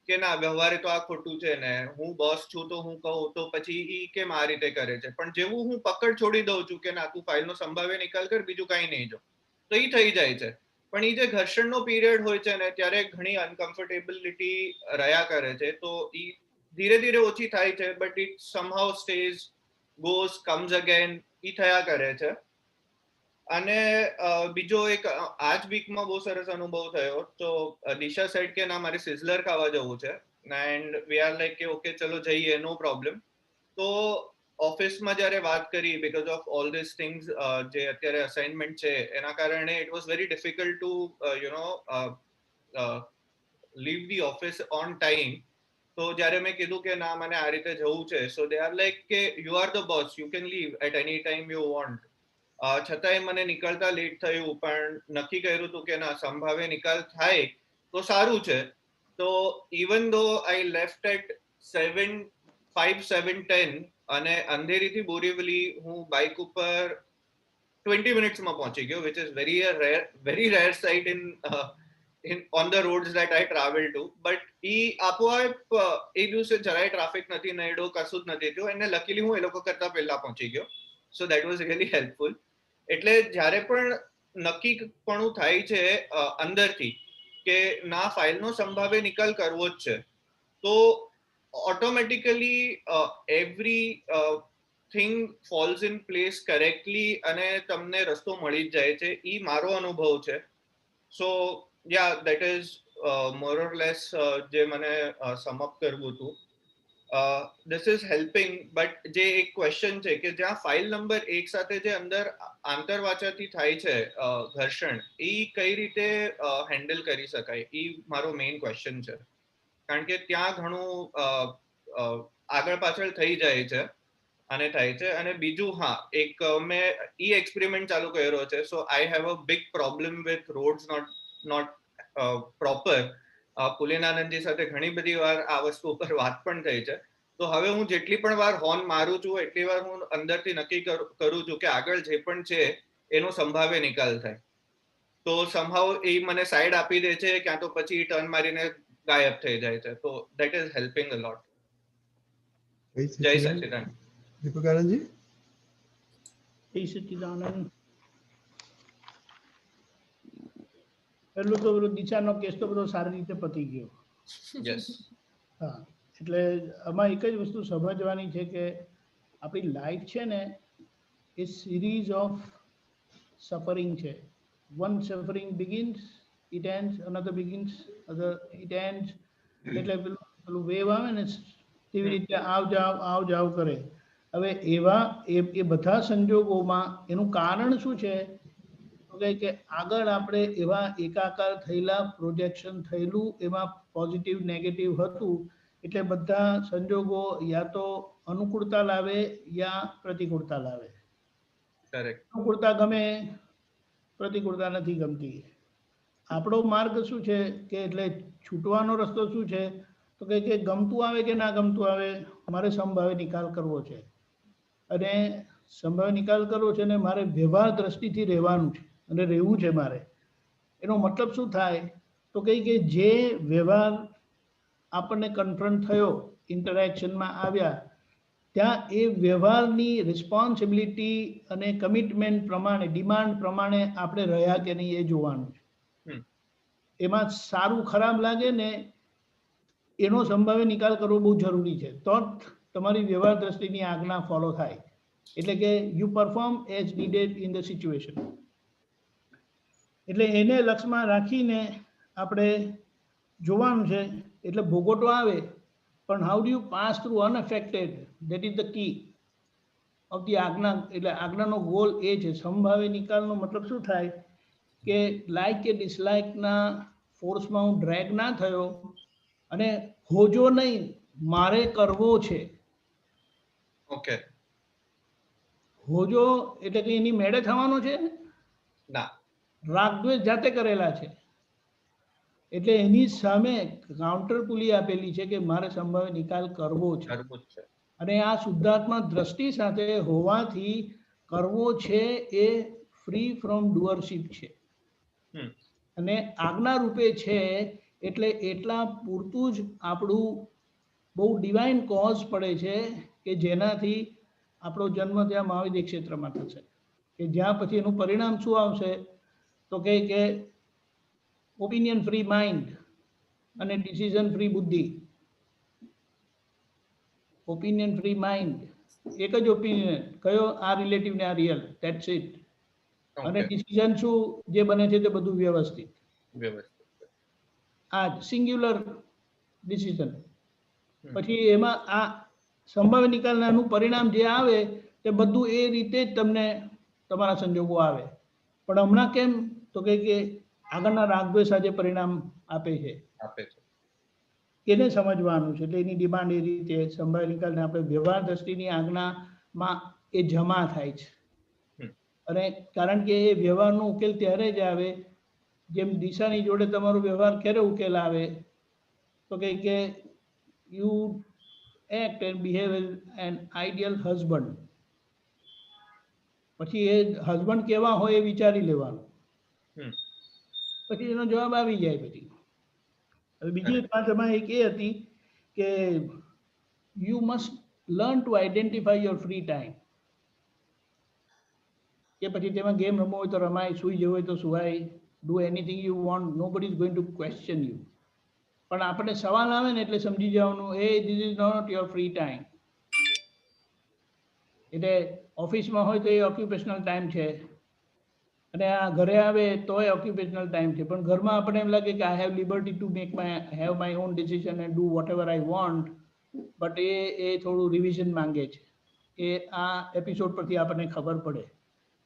કે ના, વ્યવહારે તો આ ખોટું છે ને, હું બોસ છું તો હું કહું તો પછી ઈ કેમ આ રીતે કરે છે. પણ જેવું હું પકડ છોડી દઉં છું કે ના, તું ફાઇલનો સંભાવે નિકાલ કર, બીજું કંઈ નહીં જો, તો ઈ થઈ જાય છે. પણ એ જે ઘર્ષણનો પીરિયડ હોય છે ને, ત્યારે ઘણી અનકમ્ફર્ટેબિલિટી રહ્યા કરે છે. તો ઈ ધીરે ધીરે ઓછી થાય છે, but it somehow stays, goes, comes again, ઈ થયા કરે છે. અને બીજો એક આજ વીકમાં બહુ સરસ અનુભવ થયો. તો દિશા સેડ કે ના, મારે સિઝલર ખાવા જવું છે, એન્ડ વી આર લાઈક કે ઓકે ચલો જઈએ, નો પ્રોબ્લેમ. તો ઓફિસમાં જ્યારે વાત કરી, because of all this things, જે અત્યારે અસાઇનમેન્ટ છે એના કારણે it was very difficult to leave the office on time. તો જ્યારે મેં કીધું કે ના, મને આ રીતે જવું છે, સો દે આર લાઈક કે you are the boss, you can leave at any time you want. છતાંય મને નીકળતા લેટ થયું, પણ નક્કી કર્યું હતું કે ના, સંભાવે નિકાલ થાય તો સારું છે. તો ઇવન ધો આઈ લેફ્ટ એટ 7:05, 7:10, અને અંધેરીથી બોરીવલી હું બાઇક ઉપર 20 મિનિટ્સમાં પહોંચી ગયો, which is very rare sight in on the roads that I travel to. But ઈ આપોઆપ એ દિવસે જરાય ટ્રાફિક નથી નડ્યો, કશું જ નથી થયું, અને લકીલી હું એ લોકો કરતા પહેલા પહોંચી ગયો. So that was really helpful. એટલે જ્યારે પણ નક્કીપણું થાય છે અંદરથી કે ના, ફાઇલનો સંભાવે નિકાલ કરવો જ છે, તો automatically every thing false in place correctly, અને તમને રસ્તો મળી જ જાય છે. ઈ મારો અનુભવ છે. So ya, that is more or less જે મને સમઅપ કરવું હતું. this is helping. બટ જે એક ક્વેશ્ચન છે કે જ્યાં ફાઇલ નંબર એક સાથે જે અંદર આંતરવાચાથી થાય છે ઘર્ષણ, એ કઈ રીતે હેન્ડલ કરી શકાય, એ મારો મેઇન ક્વેશ્ચન છે. કારણ કે ત્યાં ઘણું આગળ પાછળ થઈ જાય છે અને થાય છે. અને બીજું, હા, એક મેં ઈ એક્સપેરિમેન્ટ ચાલુ કર્યો છે. So I have a big problem with roads not proper. પુલિનાનંદજી સાથે ઘણી બધી વાર આ વસ્તુ ઉપર વાત પણ થઈ છે. તો હવે હું જેટલી પણ વાર હોર્ન મારું છું, એટલી વાર હું અંદરથી નક્કી કરું છું કે આગળ જે પણ છે એનો સંભાવે નિકાલ થાય. તો સમહાવ એ મને સાઈડ આપી દે છે, ક્યાં તો પછી ટર્ન મારીને ગાયબ થઈ જાય છે. તો દેટ ઇઝ હેલ્પિંગ અ લોટ. જય સચિદાનંદ. દીપક આનંદજી. જય સચિદાનંદ. પહેલું તો દિશાનો કેસ તો બધો સારી રીતે પતી ગયો. યસ. હા, એટલે આમાં એક જ વસ્તુ સમજવાની છે કે આપણી લાઈફ છે ને, એ સિરીઝ ઓફ સફરિંગ છે. One suffering begins, it ends, another begins, it ends. એટલે પેલું વેવ આવે ને, તેવી રીતે આવ જાવ કરે. હવે એવા એ બધા સંજોગોમાં એનું કારણ શું છે? તો કે આગળ આપણે એવા એકાકાર થયેલા પ્રોજેક્શન થયેલું એમાં પોઝિટિવ નેગેટિવ હતું, એટલે બધા સંજોગો યા તો અનુકૂળતા લાવે યા પ્રતિકૂળતા લાવે. કરેક્ટ. અનુકૂળતા ગમે, પ્રતિકૂળતા નથી ગમતી. આપણો માર્ગ શું છે કે એટલે છૂટવાનો રસ્તો શું છે? તો કે ગમતું આવે કે ના ગમતું આવે, મારે સમભાવે નિકાલ કરવો છે. અને સમભાવે નિકાલ કરવો છે અને મારે વ્યવહાર દ્રષ્ટિથી રહેવાનું છે અને રહેવું છે મારે. એનો મતલબ શું થાય? તો કે જે વ્યવહાર આપણને કન્ફ્રન્ટ થયો, ઇન્ટરેક્શનમાં આવ્યા, ત્યાં એ વ્યવહારની રિસ્પોન્સિબિલિટી અને કમિટમેન્ટ પ્રમાણે, ડિમાન્ડ પ્રમાણે આપણે રહ્યા કે નહીં એ જોવાનું છે. એમાં સારું ખરાબ લાગે ને એનો સંભાવે નિકાલ કરવો બહુ જરૂરી છે, તો જ તમારી વ્યવહાર દ્રષ્ટિની આજ્ઞા ફોલો થાય. એટલે કે you perform as needed in the situation. એટલે એને લક્ષમાં રાખીને આપણે જોવાનું છે. એટલે ભોગવટો આવે, પણ how do you pass through unaffected, that is the key of the આજ્ઞા. એટલે આજ્ઞાનો ગોલ એ છે. સમભાવે નિકાલનો મતલબ શું થાય કે લાઈક કે ડિસલાઈકના ફોર્સમાં હું ડ્રેગ ના થયો અને હોજો નહીં, મારે કરવો છે. ઓકે. હોજો એટલે કે એની મેળે થવાનો છે? ના. રાગદ્વેષ જાતે કરેલા છે. એટલે એની સામે કાઉન્ટર પુલી આપેલી છે કે મારે સંભાવે નિકાલ કરવો છે. અને આ શુદ્ધાત્મા દ્રષ્ટિ સાથે હોવાથી કરવો છે એ ફ્રી ફ્રોમ ડુઅરશીપ છે અને આજ્ઞા રૂપે છે. એટલે એટલા પૂરતું જ આપણું બહુ ડિવાઇન કોઝ પડે છે કે જેનાથી આપણો જન્મ ત્યાં મહાવિદ્ય ક્ષેત્રમાં થશે, કે જ્યાં પછી એનું પરિણામ શું આવશે? તો કે ઓપિનિયન ફ્રી માઇન્ડ અને ડિસિઝન ફ્રી બુદ્ધિ. ઓપિનિયન ફ્રી માઇન્ડ, એક જ ઓપિનિયન કયો? આ રિલેટિવ ને આ રિયલ, ધેટ્સ ઇટ. અને ડિસિઝન શું? જે બને છે તે બધું વ્યવસ્થિત. આ સિંગ્યુલર ડિસિઝન. પછી એમાં આ સંભાવ્ય નિકાલનાનું પરિણામ જે આવે તે બધું એ રીતે જ તમને તમારા સંજોગો આવે. પણ હમણાં કેમ? તો કે આગળના રાગદ્વેષ આજે પરિણામ આપે છે. એને સમજવાનું છે. એટલે એની ડિમાન્ડ એ રીતે સંભાવ્ય નિકાલને આપણે વ્યવહાર દ્રષ્ટિની આજ્ઞામાં એ જમા થાય છે. અને કારણ કે એ વ્યવહારનો ઉકેલ ત્યારે જ આવે, જેમ દિશાની જોડે તમારો વ્યવહાર ક્યારે ઉકેલ આવે? તો કે you act and behave as an ideal husband. પછી એ હસબન્ડ કેવા હોય એ વિચારી લેવાનું, પછી એનો જવાબ આવી જાય. પછી હવે બીજી એક વાત એમાં એક એ હતી કે you must learn to identify your free time. કે પછી તેમાં ગેમ રમવો હોય તો રમાય, સૂઈ જવું હોય તો સુવાય, do anything you want, nobody is going to question you. પણ આપણે સવાલ આવે ને એટલે સમજી જવાનું, એ this is not your free time. એટલે ઓફિસમાં હોય તો એ ઓક્યુપેશનલ ટાઈમ છે, અને આ ઘરે આવે તો એ ઓક્યુપેશનલ ટાઈમ છે. પણ ઘરમાં આપણે એમ લાગે કે I have liberty to make have my own decision and do whatever I want. But એ થોડું રિવિઝન માંગે છે. એ આ એપિસોડ પરથી આપણને ખબર પડે.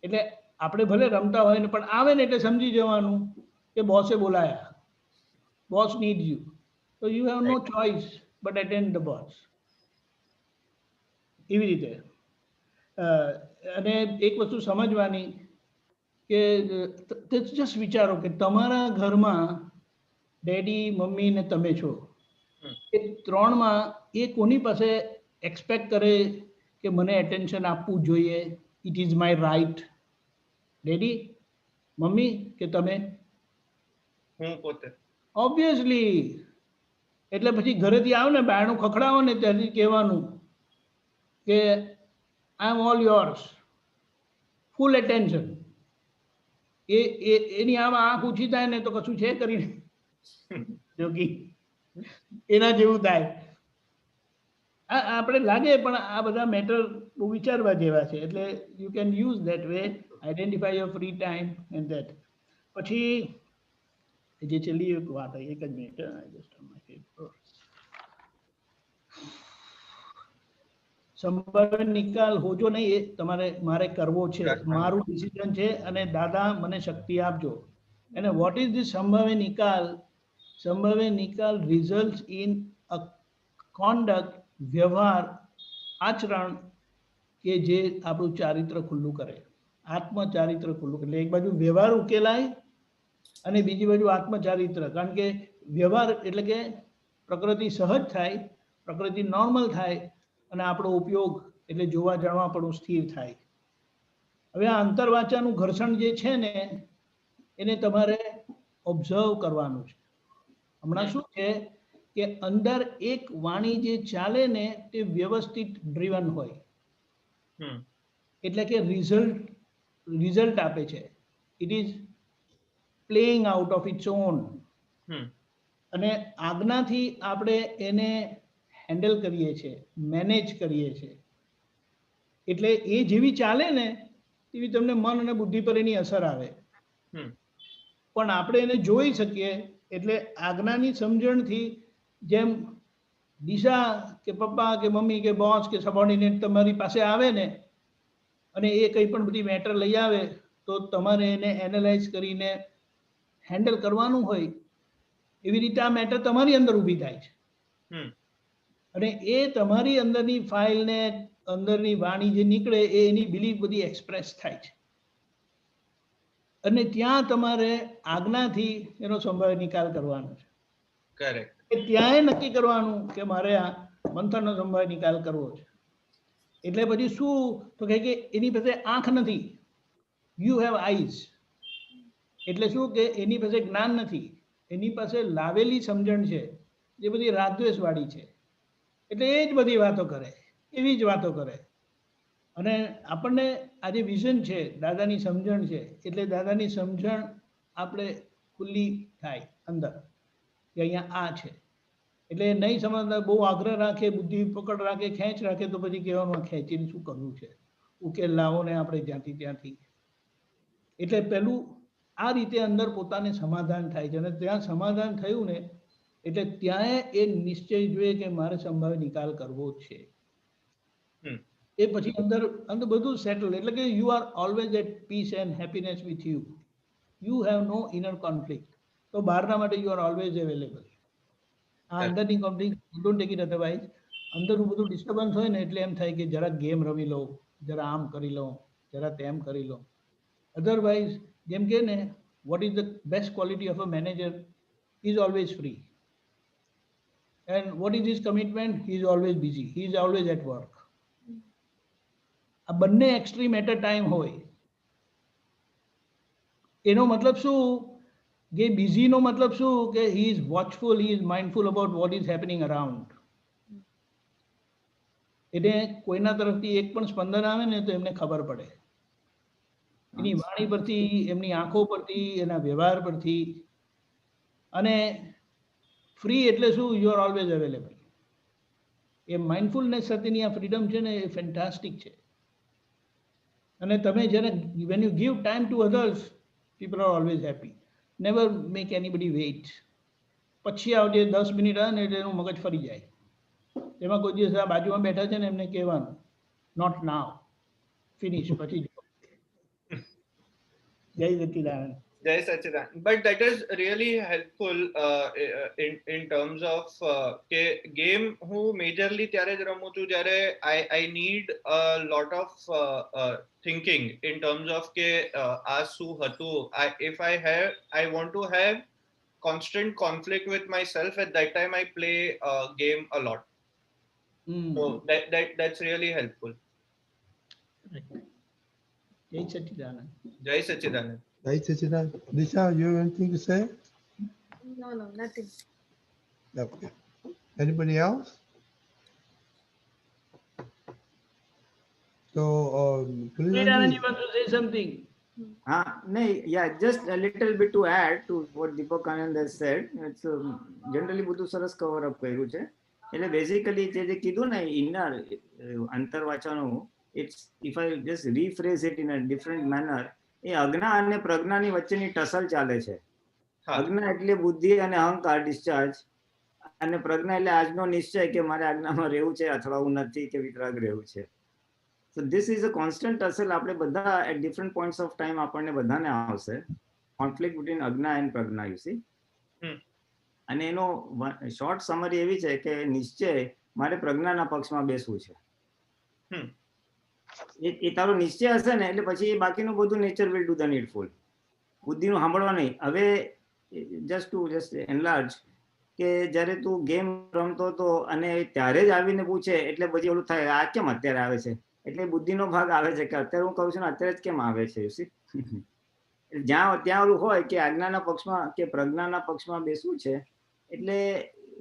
એટલે આપણે ભલે રમતા હોય ને, પણ આવે ને એટલે સમજી જવાનું કે બોસે બોલાયા, બોસ નીડ યુ, તો you have no choice but attend the boss. એવી રીતે. અને એક વસ્તુ સમજવાની કે જસ્ટ વિચારો કે તમારા ઘરમાં ડેડી, મમ્મી ને તમે છો. એ ત્રણમાં એ કોની પાસે એક્સપેક્ટ કરે કે મને એટેન્શન આપવું જોઈએ? It is my right. Daddy, mummy કે તમે? હું પોતે. ઓબ્વિયસલી. એટલે પછી ઘરેથી આવો ને, બાયણું ખખડાવો ને ત્યાંથી કહેવાનું કે આઈ એમ ઓલ યોર્સ, ફૂલ એટેન્શન. એની આમાં આંખ ઊંચી થાય ને તો કશું છે કરીને જોગી એના જેવું થાય. આપણે લાગે પણ આ બધા મેટર બહુ વિચારવા જેવા છે. એટલે you can use that way, identify your free time and that. પછી જે છેલ્લી એક વાત, એક જ મિનિટ, સંભાવ્ય નિકાલ હોજો નહીં, એ તમારે મારે કરવો છે, મારું ડિસિઝન છે, અને દાદા મને શક્તિ આપજો. અને વોટ ઇઝ ધીસ સંભાવ્ય નિકાલ? સંભાવ્ય નિકાલ રિઝલ્ટ ઇન અ કોન્ડક્ટ, વ્યવહાર, આચરણ કે જે આપણું ચારિત્ર ખુલ્લું કરે, આત્મચારિત્ર ખુલ્લું કરે. એટલે એક બાજુ વ્યવહાર ઉકેલાય અને બીજી બાજુ આત્મચારિત્ર. કારણ કે વ્યવહાર એટલે કે પ્રકૃતિ સહજ થાય, પ્રકૃતિ નોર્મલ થાય, અને આપણો ઉપયોગ એટલે જોવા જાણવા પણ સ્થિર થાય. હવે આ અંતરવાચાનું ઘર્ષણ જે છે ને, એને તમારે ઓબ્ઝર્વ કરવાનું છે. હમણાં શું છે કે અંદર એક વાણી જે ચાલે ને તે વ્યવસ્થિત ડ્રીવન હોય, એટલે કે રિઝલ્ટ આપે છે. It is playing out of its on. અને આજ્ઞાથી આપણે એને હેન્ડલ કરીએ છીએ, મેનેજ કરીએ છીએ. એટલે એ જેવી ચાલે ને તેવી તમને મન અને બુદ્ધિ પર એની અસર આવે. પણ આપણે એને જોઈ શકીએ. એટલે આજ્ઞાની સમજણથી જેમ દિશા કે પપ્પા કે મમ્મી કે બોસ કે સબોર્ડિનેટ તમારી પાસે આવે ને, અને એ કંઈ પણ બધી મેટર લઈ આવે, તો તમારે એને એનાલાઇઝ કરીને હેન્ડલ કરવાનું હોય. એવી રીતે આ મેટર તમારી અંદર ઊભી થાય છે. અને એ તમારી અંદરની ફાઇલ ને અંદરની વાણી જે નીકળે એ એની બિલીફ બધી એક્સપ્રેસ થાય છે. અને ત્યાં તમારે આજ્ઞાથી એનો સંભાવ્ય નિકાલ કરવાનો છે. કરેક્ટ. ત્યાંય નક્કી કરવાનું કે મારે આ મંથનનો સંભાવ્ય નિકાલ કરવો છે. એટલે પછી શું તો કહે કે એની પાસે આંખ નથી, યુ હેવ આઈઝ. એટલે શું કે એની પાસે જ્ઞાન નથી, એની પાસે લાવેલી સમજણ છે, જે બધી રાગદ્વેષ વાળી છે. એટલે એ જ બધી વાતો કરે, એવી જ વાતો કરે. અને આપણને આજે વિઝન છે, દાદાની સમજણ છે, એટલે દાદાની સમજણ આપણે ખુલ્લી થાય અંદર કે અહીંયા આ છે. એટલે નહીં સમજતા બહુ આગ્રહ રાખે, બુદ્ધિ પકડ રાખે, ખેંચ રાખે, તો પછી કહેવાનું ખેંચીને શું કરવું છે, ઉકેલ લાવો ને આપણે ત્યાંથી. એટલે પેલું આ રીતે અંદર પોતાને સમાધાન થાય છે. અને ત્યાં સમાધાન થયું ને એટલે ત્યાં એક નિશ્ચય જોઈએ કે મારે સંભાવ્ય નિકાલ કરવો છે. એ પછી અંદર બધું સેટલ. એટલે કે you are always at peace and happiness with you. You have no inner conflict. તો બહારના માટે યુ આર ઓલવેઝ અવેલેબલ. આ અંદરની conflict don't take it otherwise. અંદરનું બધું ડિસ્ટર્બન્સ હોય ને એટલે એમ થાય કે જરા ગેમ રમી લો, જરા આમ કરી લો, જરા તેમ કરી લો. અધરવાઇઝ જેમ કે ને what is the best quality of a manager? He is always free. And what is his commitment? He is always busy. He is always at work. આ બંને એક્સ્ટ્રીમ એટ અ ટાઈમ હોય. એનો મતલબ શું કે બિઝીનો મતલબ શું કે he is watchful, he is mindful about what is happening around. એને કોઈના તરફથી એક પણ સ્પંદન આવે ને તો એમને ખબર પડે, એની વાણી પરથી, એમની આંખો પરથી, એના વ્યવહાર પરથી. અને ફ્રી એટલે શું? You are always available. A mindfulness સાથેની આ ફ્રીડમ છે ને એ ફેન્ટાસ્ટિક છે. અને તમે જ્યારે when you give time to others, people are always happy. Never make anybody wait. પછી આવજે 10 મિનિટ આવે ને એટલે એનું મગજ ફરી જાય. એમાં કોઈ દિવસ આ બાજુમાં બેઠા છે ને એમને કહેવાનું નોટ નાવ, ફિનિશ, પછી જય સચ્ચિદાનંદ. Jai Sachidanand. But that is really helpful in terms of કે game હું majorly ત્યારે જ રમું છું જ્યારે I need a lot of thinking in terms of કે આ શું હતું. If I want to have constant conflict with myself, at that time I play game a lot. So that's really helpful. જય સચ્ચિદાનંદ. Jai Sachidanand. Jai Sachidanand. Disha, you have anything to say? No, nothing. Okay. Anybody else? So, Sridharan, you want to say something? Just a little bit to add to what Deepak Anand has said. It's generally બધું સરસ cover up કર્યું છે. એટલે basically જે કીધું ને inner અંતરવાચાનું, it's if I just rephrase it in a different manner, એ અજ્ઞા અને પ્રજ્ઞાની વચ્ચેની ટસલ ચાલે છે. અજ્ઞા એટલે બુદ્ધિ અને અહંકાર ડિસ્ચાર્જ, અને પ્રજ્ઞા એટલે આજનો નિશ્ચય કે મારે આજ્ઞામાં રહેવું છે, અથડાવું નથી કે વિતરાગ રહેવું છે. So this is a constant અસલ. આપણે બધા at different points of time આપણને બધાને આવશે કોન્ફ્લિક્ટ બિટવીન અજ્ઞા એન્ડ પ્રજ્ઞા, યુ સી. અને એનો શોર્ટ સમરી એવી છે કે નિશ્ચય મારે પ્રજ્ઞાના પક્ષમાં બેસવું છે. એ તારો નિશ્ચય હશે ને એટલે પછી એ બાકીનું બધું nature will do the needful. બુદ્ધિનું સાંભળવા નહીં. હવે જસ્ટ એનલાર્જ કે જ્યારે તું ગેમ રમતો હતો અને ત્યારે જ આવીને પૂછે એટલે પછી ઓલું થાય, આ કેમ અત્યારે આવે છે, એટલે બુદ્ધિનો ભાગ આવે છે કે અત્યારે હું કહું છું ને અત્યારે જ કેમ આવે છે. જ્યાં ત્યાં ઓલું હોય કે આજ્ઞાના પક્ષમાં કે પ્રજ્ઞાના પક્ષમાં બેસવું છે એટલે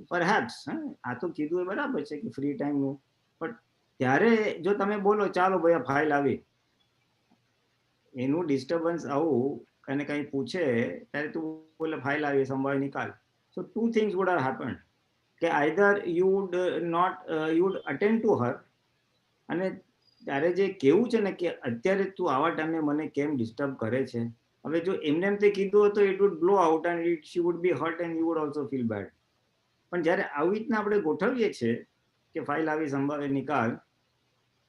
પરહેપ્સ આ તો કીધું એ બરાબર છે કે ફ્રી ટાઈમનું, પણ ત્યારે જો તમે બોલો ચાલો ભાઈ આ ફાઇલ આવી, એનું ડિસ્ટર્બન્સ આવું અને કંઈ પૂછે ત્યારે તું બોલે ફાઇલ આવી સંભાળી નિકાલ. So two things would have happened. કે either you would you would attend to her, અને ત્યારે જે કેવું છે ને કે અત્યારે તું આવા ટાઈમે મને કેમ ડિસ્ટર્બ કરે છે. હવે જો એમને એમ તે કીધું તો it would blow out and she would be hurt and you would also feel bad. પણ જ્યારે આવી રીતના આપણે ગોઠવીએ છીએ કે ફાઇલ આવી સંભાળે નિકાલ,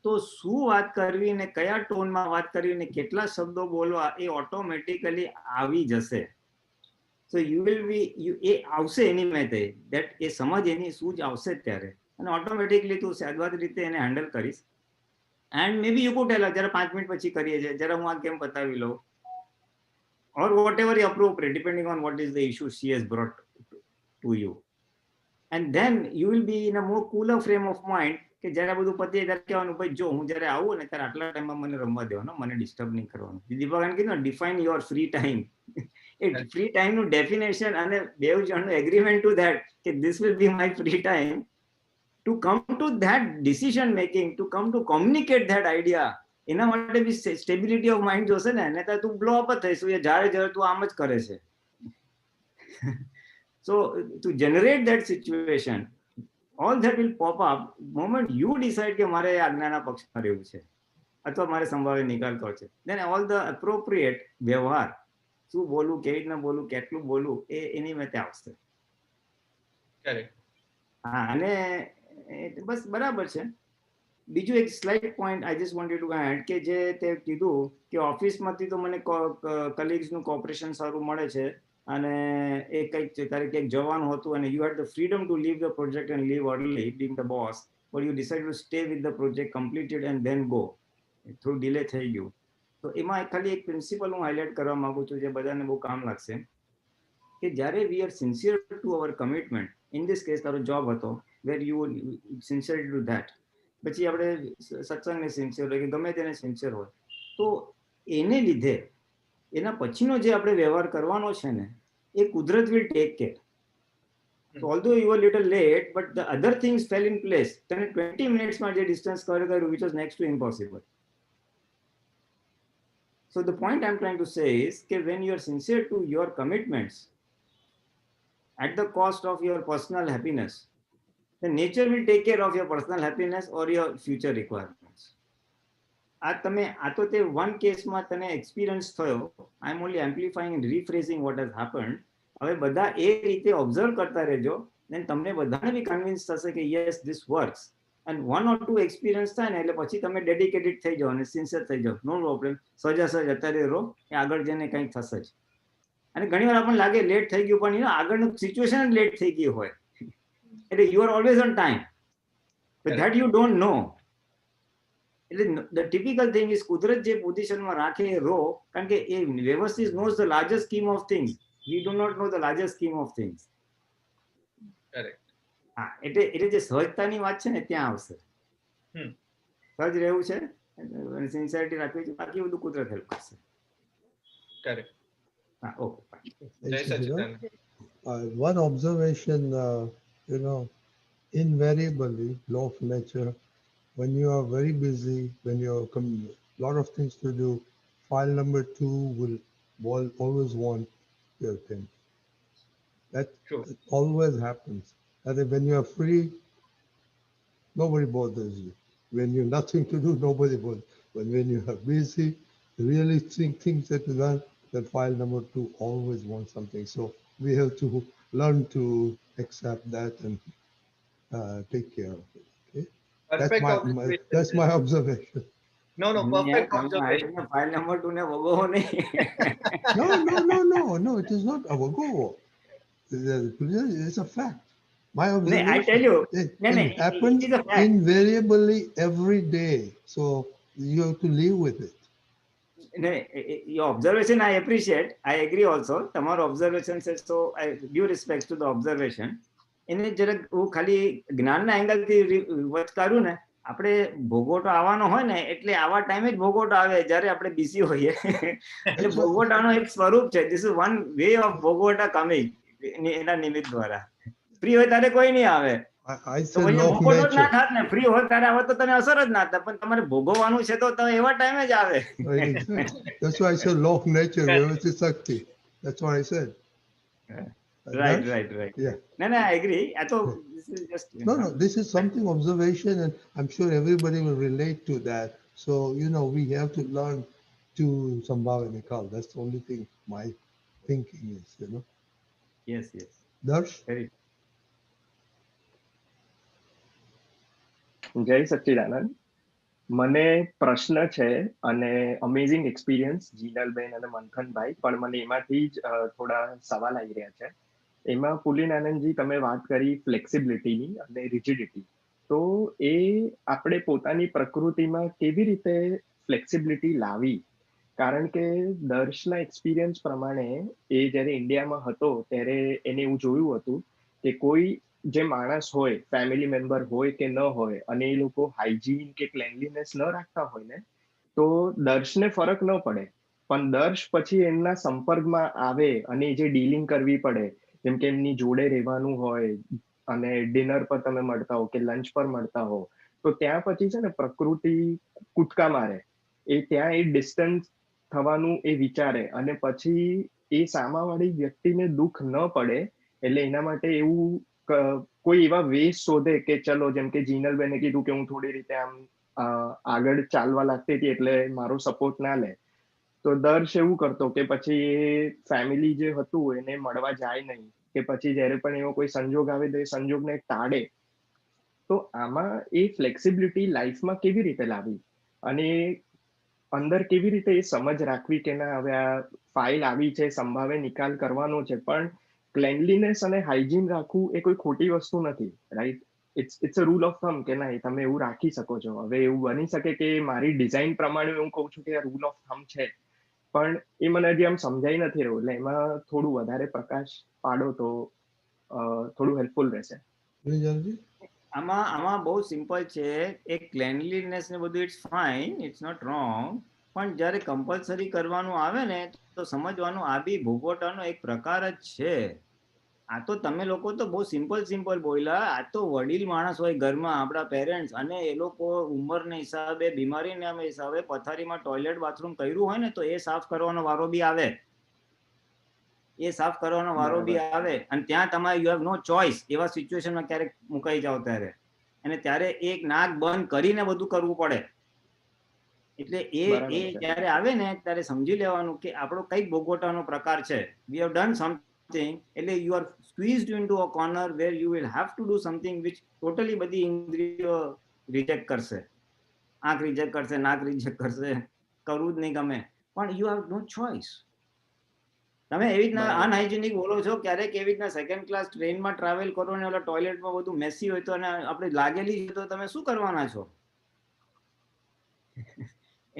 તો શું વાત કરવી ને કયા ટોનમાં વાત કરવી ને કેટલા શબ્દો બોલવા એ ઓટોમેટિકલી આવી જશે. So you will be એ આવશે એની મેં દેટ એ સમજ એની શું જ આવશે ત્યારે, અને ઓટોમેટિકલી તું સદવાદ રીતે એને હેન્ડલ કરીશ. And maybe you could tell જરા 5 મિનિટ પછી કરીએ છીએ, જરા હું આ કેમ બતાવી લઉં, or whatever appropriate depending on what is the issue she has brought to you. And then you will be in a more cooler frame of mind કે જ્યારે બધું પતી ત્યારે કહેવાનું ભાઈ જો હું જ્યારે આવું ને ત્યારે આટલા ટાઈમમાં મને રમવા દેવાનો, મને ડિસ્ટર્બ નહીં કરવાનું. દીપક કીધું ડિફાઇન યોર ફ્રી ટાઈમ. એ ફ્રી ટાઈમનું ડેફિનેશન અને બેઉ જણનું એગ્રીમેન્ટ ટુ ધેટ કે this will be my free time to come to that decision making, to come to communicate that idea. એના માટે બી સ્ટેબિલિટી ઓફ માઇન્ડ જોશે ને, નહીં તો તું બ્લો અપ જ થઈશું. એ જ્યારે જ્યારે તું આમ જ કરે છે. So to generate that situation, all that will pop up moment you decide કે મારે આજ્ઞાના પક્ષમાં રહેવું છે અથવા મારે સંભાળે નિકાલ કરવો છે. then all the appropriate વ્યવહાર, શું બોલવું, કેવી રીતના બોલવું, કેટલું બોલવું, એ એની મેં ત્યાં આવશે. હા, અને બસ બરાબર છે. બીજું એક slight point I just wanted to add કે જે તે કીધું કે ઓફિસમાંથી તો મને કલીગ્સનું કોઓપરેશન સારું મળે છે અને એ કંઈક તારે ક્યાંક જવાનું હતું અને you had the freedom to leave the project and leave early being the boss, but you decide to stay with the project completed and then go. થોડું ડિલે થઈ ગયું. તો એમાં ખાલી એક પ્રિન્સિપલ હું હાઇલાઇટ કરવા માંગુ છું જે બધાને બહુ કામ લાગશે કે જ્યારે we are sincere to our commitment, in this case તારો જોબ હતો વેર યુ સિન્સિયર ટુ ધેટ, પછી આપણે સત્સંગને સિન્સિયર હોય કે ગમે તેને સિન્સિયર હોય, તો એને લીધે એના પછીનો જે આપણે વ્યવહાર કરવાનો છે ને એ કુદરત will take care. Although you are little late but the other things fell in place. તને 20 મિનિટ્સમાં જે ડિસ્ટન્સ કવર કર્યું which was next to impossible. So the point I'm trying to say is that when you are sincere to your commitments at the cost of your personal happiness, the nature will take care of your personal happiness or your future requirements. આ તમે આ તો તે one કેસમાં તને experience થયો. I am only amplifying and rephrasing what has happened. હવે બધા એ રીતે ઓબ્ઝર્વ કરતા રહેજો, દેન તમને બધાને બી કન્વિન્સ થશે કે યસ ધીસ વર્ક્સ. અને 1 or 2 એક્સપિરિયન્સ થાય ને એટલે પછી તમે ડેડિકેટેડ થઈ જાઓ અને સિન્સિયર થઈ જાઓ. નો પ્રોબ્લેમ, સજાસજ અત્યારે રહો, એ આગળ જઈને કંઈક થશે જ. અને ઘણી વાર આપણને લાગે લેટ થઈ ગયું, પણ આગળનું સિચ્યુએશન લેટ થઈ ગયું હોય એટલે you are always on time, but that you don't know. એટલે ધ ટિપિકલ થિંગ ઇઝ કુદરત જે પોઝિશનમાં રાખે એ રહો, કારણ કે એ વ્યવસ્થિત knows the larger scheme of things. We do not know the larger scheme of things. હા, એટલે જે સહજતાની વાત છે ને ત્યાં આવશે. સહજ રહેવું છે અને સિન્સિયરિટી રાખવી છે, બાકી બધું કુદરત હેલ્પ કરશે. કરેક્ટ. હા, ઓકે. જય સચ્ચિદાનંદ. One observation, invariably, law of nature, when you are very busy, when you have a lot of things to do, file number 2 will always want your attention. That always happens. And when you are free, nobody bothers you. When you have nothing to do, nobody bothers. But when you are busy, really think things that you learn, that file number 2 always wants something. So we have to learn to accept that and take care of it. Okay, Perfect that's my observation. observation. No, perfect observation. File number 2 ને વગોવો નહીં. No, it is not our go. It's a fact. My I observation. tell you, It happens it is a fact. invariably every day. So you have to live with it. Your observation I appreciate. I agree also. તમારો observation છે, so I due respects to the observation. એને જરાક હું ખાલી જ્ઞાનના એંગલથી વાત કરું ને, આપણે ભોગવટો આવવાનો હોય ને એટલે આવા ટાઈમે જ ભોગવટો આવે જ્યારે આપણે બિઝી હોઈએ. એટલે ભોગવટાનો એક સ્વરૂપ છે. This is one way of ભોગવટા coming એના નિમિત્ત દ્વારા. ફ્રી હોય ત્યારે કોઈ નહીં આવે. I તો said law of ભોગવટો જ ના nature. થાત ને, ફ્રી હોય ત્યારે આવે તો તમે અસર જ ના થાય, પણ તમારે ભોગવવાનું છે તો તમે એવા ટાઈમે જ આવે. That's why I said law of nature. Vyavasti Sakti. That's what I said. Right. Yeah. No, I agree. I thought this is just No, this is something observation, and I'm sure everybody will relate to that. So, we have to learn to Sambhava Nikal. That's the only thing my thinking is, Yes. Darsh? Very. જય સચ્ચિદાનંદ. મને પ્રશ્ન છે અને amazing experience જીનલબેન અને મંથનભાઈ, પણ મને એમાંથી જ થોડા સવાલ આવી રહ્યા છે. એમાં પુલિનાનંદજી તમે વાત કરી ફ્લેક્સિબિલિટીની અને રિજિડિટી, તો એ આપણે પોતાની પ્રકૃતિમાં કેવી રીતે ફ્લેક્સિબિલિટી લાવી? કારણ કે દર્શના એક્સપિરિયન્સ પ્રમાણે એ જ્યારે ઇન્ડિયામાં હતો ત્યારે એને એવું જોયું હતું કે કોઈ જે માણસ હોય, ફેમિલી મેમ્બર હોય કે ન હોય, અને એ લોકો હાઇજીન કે ક્લેનલીનેસ ન રાખતા હોય ને, તો દર્શને ફરક ન પડે, પણ દર્શ પછી એમના સંપર્કમાં આવે અને જે ડીલિંગ કરવી પડે, જેમ કે એમની જોડે રહેવાનું હોય અને ડિનર પર તમે મળતા હો કે લંચ પર મળતા હો, તો ત્યાં પછી છે ને પ્રકૃતિ કૂદકા મારે. એ ત્યાં એ ડિસ્ટન્સ થવાનું એ વિચારે, અને પછી એ સામાવાળી વ્યક્તિને દુઃખ ન પડે એટલે એના માટે એવું કોઈ એવા વેસ શોધે કે ચલો, જેમ કે જીનલબેને કીધું કે હું થોડી રીતે આમ આગળ ચાલવા લાગતી હતી એટલે મારો સપોર્ટ ના લે, તો દર્શ એવું કરતો કે પછી એ ફેમિલી જે હતું એને મળવા જાય નહીં, કે પછી જ્યારે પણ એવો કોઈ સંજોગ આવે તો એ સંજોગને ટાળે. તો આમાં એ ફ્લેક્સિબિલિટી લાઈફમાં કેવી રીતે લાવી અને અંદર કેવી રીતે એ સમજ રાખવી કે ના, હવે આ ફાઇલ આવી છે, સંભાવે નિકાલ કરવાનો છે, પણ ક્લેનલીનેસ અને હાઇજીન રાખવું એ કોઈ ખોટી વસ્તુ નથી, right? It's a rule of thumb કે ના, તમે એવું રાખી શકો છો. હવે એવું બની શકે કે મારી ડિઝાઇન પ્રમાણે હું કહું છું કે આ રૂલ ઓફ થમ છે, પણ એ મને હજી આમ સમજાઈ નથી રહ્યું, એટલે એમાં થોડું વધારે પ્રકાશ પાડો તો થોડું હેલ્પફુલ રહેશે. આમાં બહુ સિમ્પલ છે. એક ક્લેનલીનેસ ને બધું it's fine, it's not wrong, પણ જ્યારે કમ્પલસરી કરવાનું આવે ને તો સમજવાનું આ બી ભોગવટાનો એક પ્રકાર જ છે. આ તો તમે લોકો તો બહુ સિમ્પલ બોલ્યા. આ તો વડીલ માણસ હોય ઘરમાં, આપણા પેરેન્ટ્સ, અને એ લોકો ઉંમરના હિસાબે, બીમારીના હિસાબે પથારીમાં ટોયલેટ બાથરૂમ કર્યું હોય ને તો એ સાફ કરવાનો વારો બી આવે. અને ત્યાં તમારે યુ હેવ નો ચોઇસ. એવા સિચ્યુએશનમાં ક્યારેક મુકાઈ જાવ ત્યારે, અને ત્યારે એક નાક બંધ કરીને બધું કરવું પડે. એટલે એ જયારે આવે ને ત્યારે સમજી લેવાનું કે આપણો કઈક ભોગવટાનો પ્રકાર છે. વી હેવ ડન સમથિંગ, એટલે you are squeezed into a corner where you will have to do something which totally બધી ઇન્દ્રિયો રિજેક્ટ કરશે. આંખ રિજેક્ટ કરશે, નાક રિજેક્ટ કરશે, કરવું જ નહીં ગમે, પણ યુ હેવ નો ચોઇસ. તમે એવી રીતના અનહાઇજેનિક બોલો છો, ક્યારેક એવી રીતના સેકન્ડ ક્લાસ ટ્રેનમાં ટ્રાવેલ કરો ને ઓલા ટોયલેટમાં બધું મેસી હોય તો, અને આપણે લાગેલી છે તો તમે શું કરવાના છો?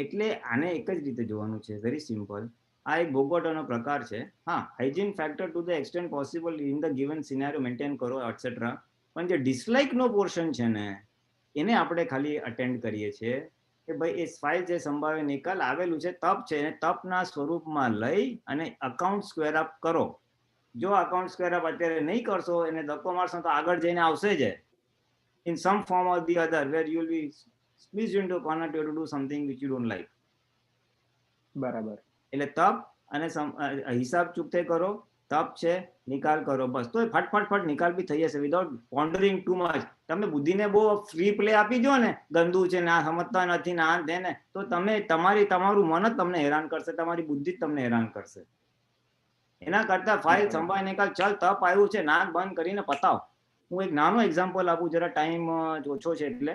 એટલે આને એક જ રીતે જોવાનું છે, વેરી સિમ્પલ. આ એક ભોગવટાનો પ્રકાર છે. હા, hygiene factor to the extent possible in the given scenario maintain કરો એટસેટ્રા, પણ જે ડિસલાઇક નો પોર્શન છે ને એને આપણે ખાલી અટેન્ડ કરીએ છીએ કે ભાઈ એ ફાઇલ જે સંભાવે નિકાલ આવેલું છે, તપ છે, એને તપના સ્વરૂપમાં લઈ અને અકાઉન્ટ સ્ક્વેર અપ કરો. જો અકાઉન્ટ સ્ક્વેર અપ અત્યારે નહીં કરશો, એને ધક્કો મારશો તો આગળ જઈને આવશે જ in some form or the other where you will be squeezed into a corner to do something which you don't like. બરાબર. એટલે તપ અને હિસાબ ચૂકતે કરો, તપ છે, નિકાલ કરો, બસ. તો ફટ નિકાલ બી થઈ જશે વિધાઉટ પોન્ડરિંગ ટુ મચ. તમે બુદ્ધિને બહુ ફ્રી પ્લે આપી દો ને, ગંદુ છે, ના સમજતા નથી, ના દે ને, તો તમારું મન જ તમને હેરાન કરશે, તમારી બુદ્ધિ જ તમને હેરાન કરશે. એના કરતા ફાઇલ સંભાળ નિકાલ, ચાલ તપ આવ્યું છે, નાક બંધ કરીને પતાવ. હું એક નાનો એક્ઝામ્પલ આપું, જરા ટાઈમ ઓછો છે એટલે.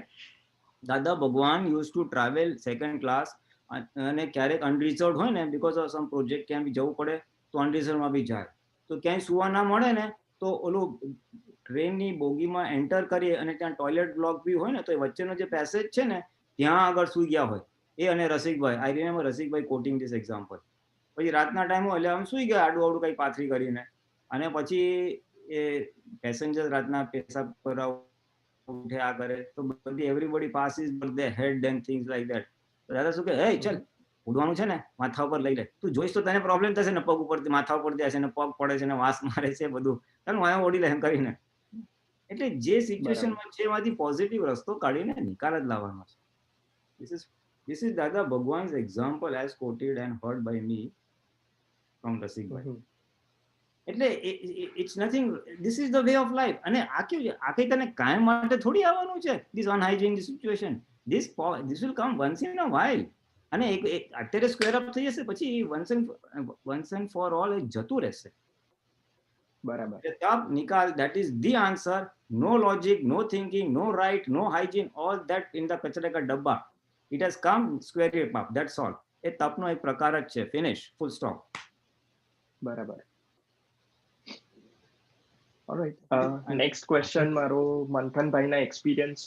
દાદા ભગવાન use to travel second class, અને ક્યારેક અનરિઝર્વડ હોય ને, બીકોઝ ઓફ સમ પ્રોજેક્ટ ક્યાં બી જવું પડે તો અનરિઝર્વમાં બી જાય. તો ક્યાંય સુવા ના મળે ને તો ઓલું ટ્રેનની બોગીમાં એન્ટર કરીએ અને ત્યાં ટોયલેટ બ્લોક બી હોય ને, તો એ વચ્ચેનો જે પેસેજ છે ને ત્યાં આગળ સુઈ ગયા હોય એ અને Rasikbhai. I remember Rasikbhai coating this example. પછી રાતના ટાઈમ હોય એટલે આમ સુઈ ગયા આડું આડું કઈ પાથરી કરીને, અને પછી એ પેસેન્જર રાતના પેશાબ કરાવ ઉઠે આ કરે તો બધી everybody passes the head and things like that. દાદા શું કે, હે ચલ ઉડવાનું છે ને માથા ઉપર લઈ લે, તું જોઈશ તો તને પ્રોબ્લેમ થશે ને, પગ ઉપર માથા ઉપર જાય છે ને, પગ પડે છે ને, વાસ મારે છે બધું, તને હું ઓડી લે એમ કરીને. એટલે જે સિચ્યુએશનમાં છે એમાંથી પોઝિટિવ રસ્તો કાઢીને નિકાલ જ લાવવાનો છે. This is દાદા ભગવાન's example as quoted and heard by me from Rasikbhai. એટલે it's nothing, this is the way of life. અને આ કેવું છે, આ કઈ તને કાયમ માટે થોડી આવવાનું છે. This unhygiene situation, this will come once in a while. અને અત્યારે સ્ક્વેર અપ થઈ જશે, પછી વન્સ એન્ડ ફોર ઓલ એ જતું રહેશે. બરાબર. તપ નિકાલ, that is the answer. No logic, no thinking, no right, no hygiene, all that in the kachra ka dabba. It has come square it up, that's all. એ તપનો એક પ્રકાર જ છે. Finish, full stop. બરાબર. ઓલરાઈટ, નેક્સ્ટ ક્વેશ્ચન મારો મંથનભાઈના experience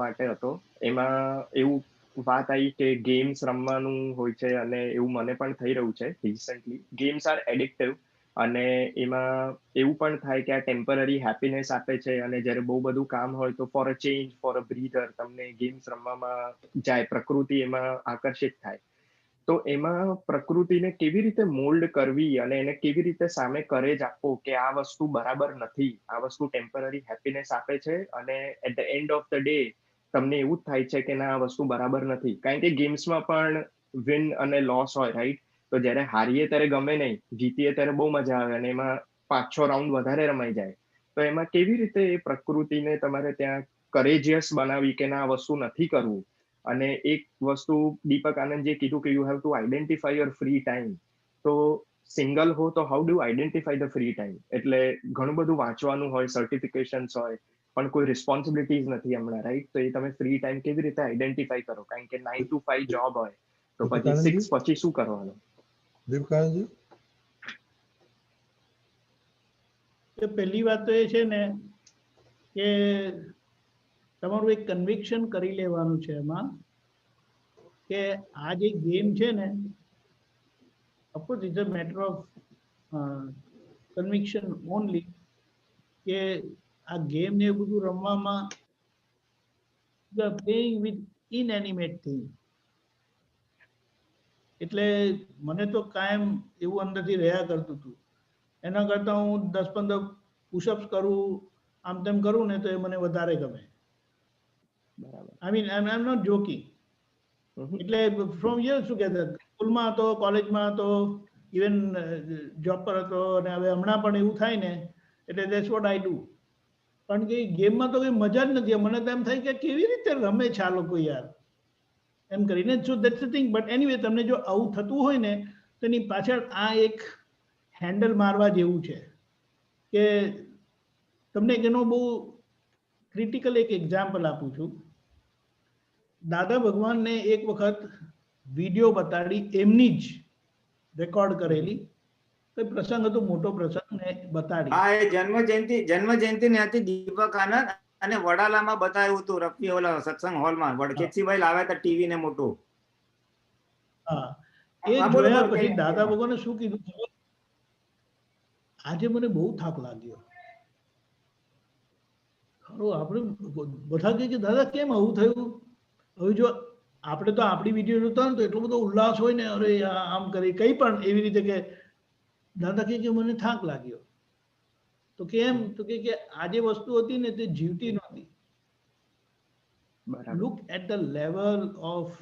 માટે હતો. એમાં એવું વાત આવી કે ગેમ્સ રમવાનું હોય છે, અને એવું મને પણ થઈ રહ્યું છે રિસન્ટલી. ગેમ્સ આર એડિક્ટિવ, અને એમાં એવું પણ થાય કે આ ટેમ્પરરી હેપીનેસ આપે છે, અને જ્યારે બહુ બધું કામ હોય તો for a change, for a breather તમને ગેમ્સ રમવામાં જાય, પ્રકૃતિ એમાં આકર્ષિત થાય. તો એમાં પ્રકૃતિને કેવી રીતે મોલ્ડ કરવી અને એને કેવી રીતે સામે કરેજ આપવો કે આ વસ્તુ બરાબર નથી, આ વસ્તુ ટેમ્પરરી હેપીનેસ આપે છે, અને at the end of the day તમને એવું જ થાય છે કે ના આ વસ્તુ બરાબર નથી. કારણ કે ગેમ્સમાં પણ વિન અને લોસ હોય, રાઈટ? તો જ્યારે હારીએ ત્યારે ગમે નહીં, જીતીએ ત્યારે બહુ મજા આવે, અને એમાં 5-6 રાઉન્ડ વધારે રમાઈ જાય. તો એમાં કેવી રીતે એ પ્રકૃતિને તમારે ત્યાં કરેજિયસ બનાવી કે ના આ વસ્તુ નથી કરવું. અને એક વસ્તુ દીપક આનંદજીએ કીધું કે you have two identify your free time. તો સિંગલ હો તો how do identify the free time? એટલે ઘણું બધું વાંચવાનું હોય, સર્ટિફિકેશન્સ હોય, પણ કોઈ રિસ્પોન્સિબિલિટીઝ નથી હમણાં, રાઈટ? તો એ તમે ફ્રી ટાઈમ કેવી રીતે આઈડેન્ટિફાઈ કરો? કારણ કે 9 to 5 જોબ હોય, તો પછી 6 પછી શું કરવાનું? દીપકાનંદજી, પહેલી વાત તો એ છે ને કે તમારું એક કન્વિક્શન કરી લેવાનું છે એમાં કે આ જે ગેમ છે ને, of course it's a matter of conviction only, કે આ ગેમ ને બધું રમવામાં you are playing with inanimate thing. એટલે મને તો કાયમ એવું અંદરથી રહ્યા કરતું હતું. એના કરતાં હું 10-15 પુશઅપ્સ કરું, આમ તેમ કરું ને તો એ મને વધારે ગમે. I mean I am not joking. એટલે ફ્રોમ યર્સ ટુગેધર, સ્કૂલમાં હતો, કોલેજમાં હતો, ઇવન જોબ પર હતો, અને હવે હમણાં પણ એવું થાય ને એટલે દેટ્સ વોટ આઈ ડુ. કારણ કે ગેમમાં તો કઈ મજા જ નથી. મને તો એમ થાય કે કેવી રીતે રમે છે આ લોકો યાર, એમ કરીને. સો that's the thing. But anyway, તમને જો આવું થતું હોય ને તો એની પાછળ આ એક હેન્ડલ મારવા જેવું છે કે તમને એનો બહુ ક્રિટિકલ એક એક્ઝામ્પલ આપું છું. દાદા ભગવાનને એક વખત વિડીયો બતાડી, એમની જ રેકોર્ડ કરેલી, કોઈ પ્રસંગ હતો, મોટો પ્રસંગ, ને બતાડી. હા, એ જન્મ જયંતિ હતી દીપક આનંદ, અને વડાલામાં બતાવ્યું હતું રફી ઓલા સત્સંગ હોલમાં. વડકેતસીભાઈ લાવ્યા હતા ટીવી ને મોટું. હા, એ જોયા પછી દાદા ભગવાને શું કીધું ખબર? આજે મને બહુ થાક લાગ્યો. ખરો, આપણે બધા કહે કે દાદા કેમ આવું થયું? હવે જો આપણે તો આપણી વિડીયો જોતા હોય તો એટલો બધો ઉલ્લાસ હોય ને, અરે આમ કરી કંઈ પણ એવી રીતે કે દાદા કહે કે મને થાક લાગ્યો. તો કેમ? તો કે આ જે વસ્તુ હતી ને તે જીવતી નહોતી. Look at the level of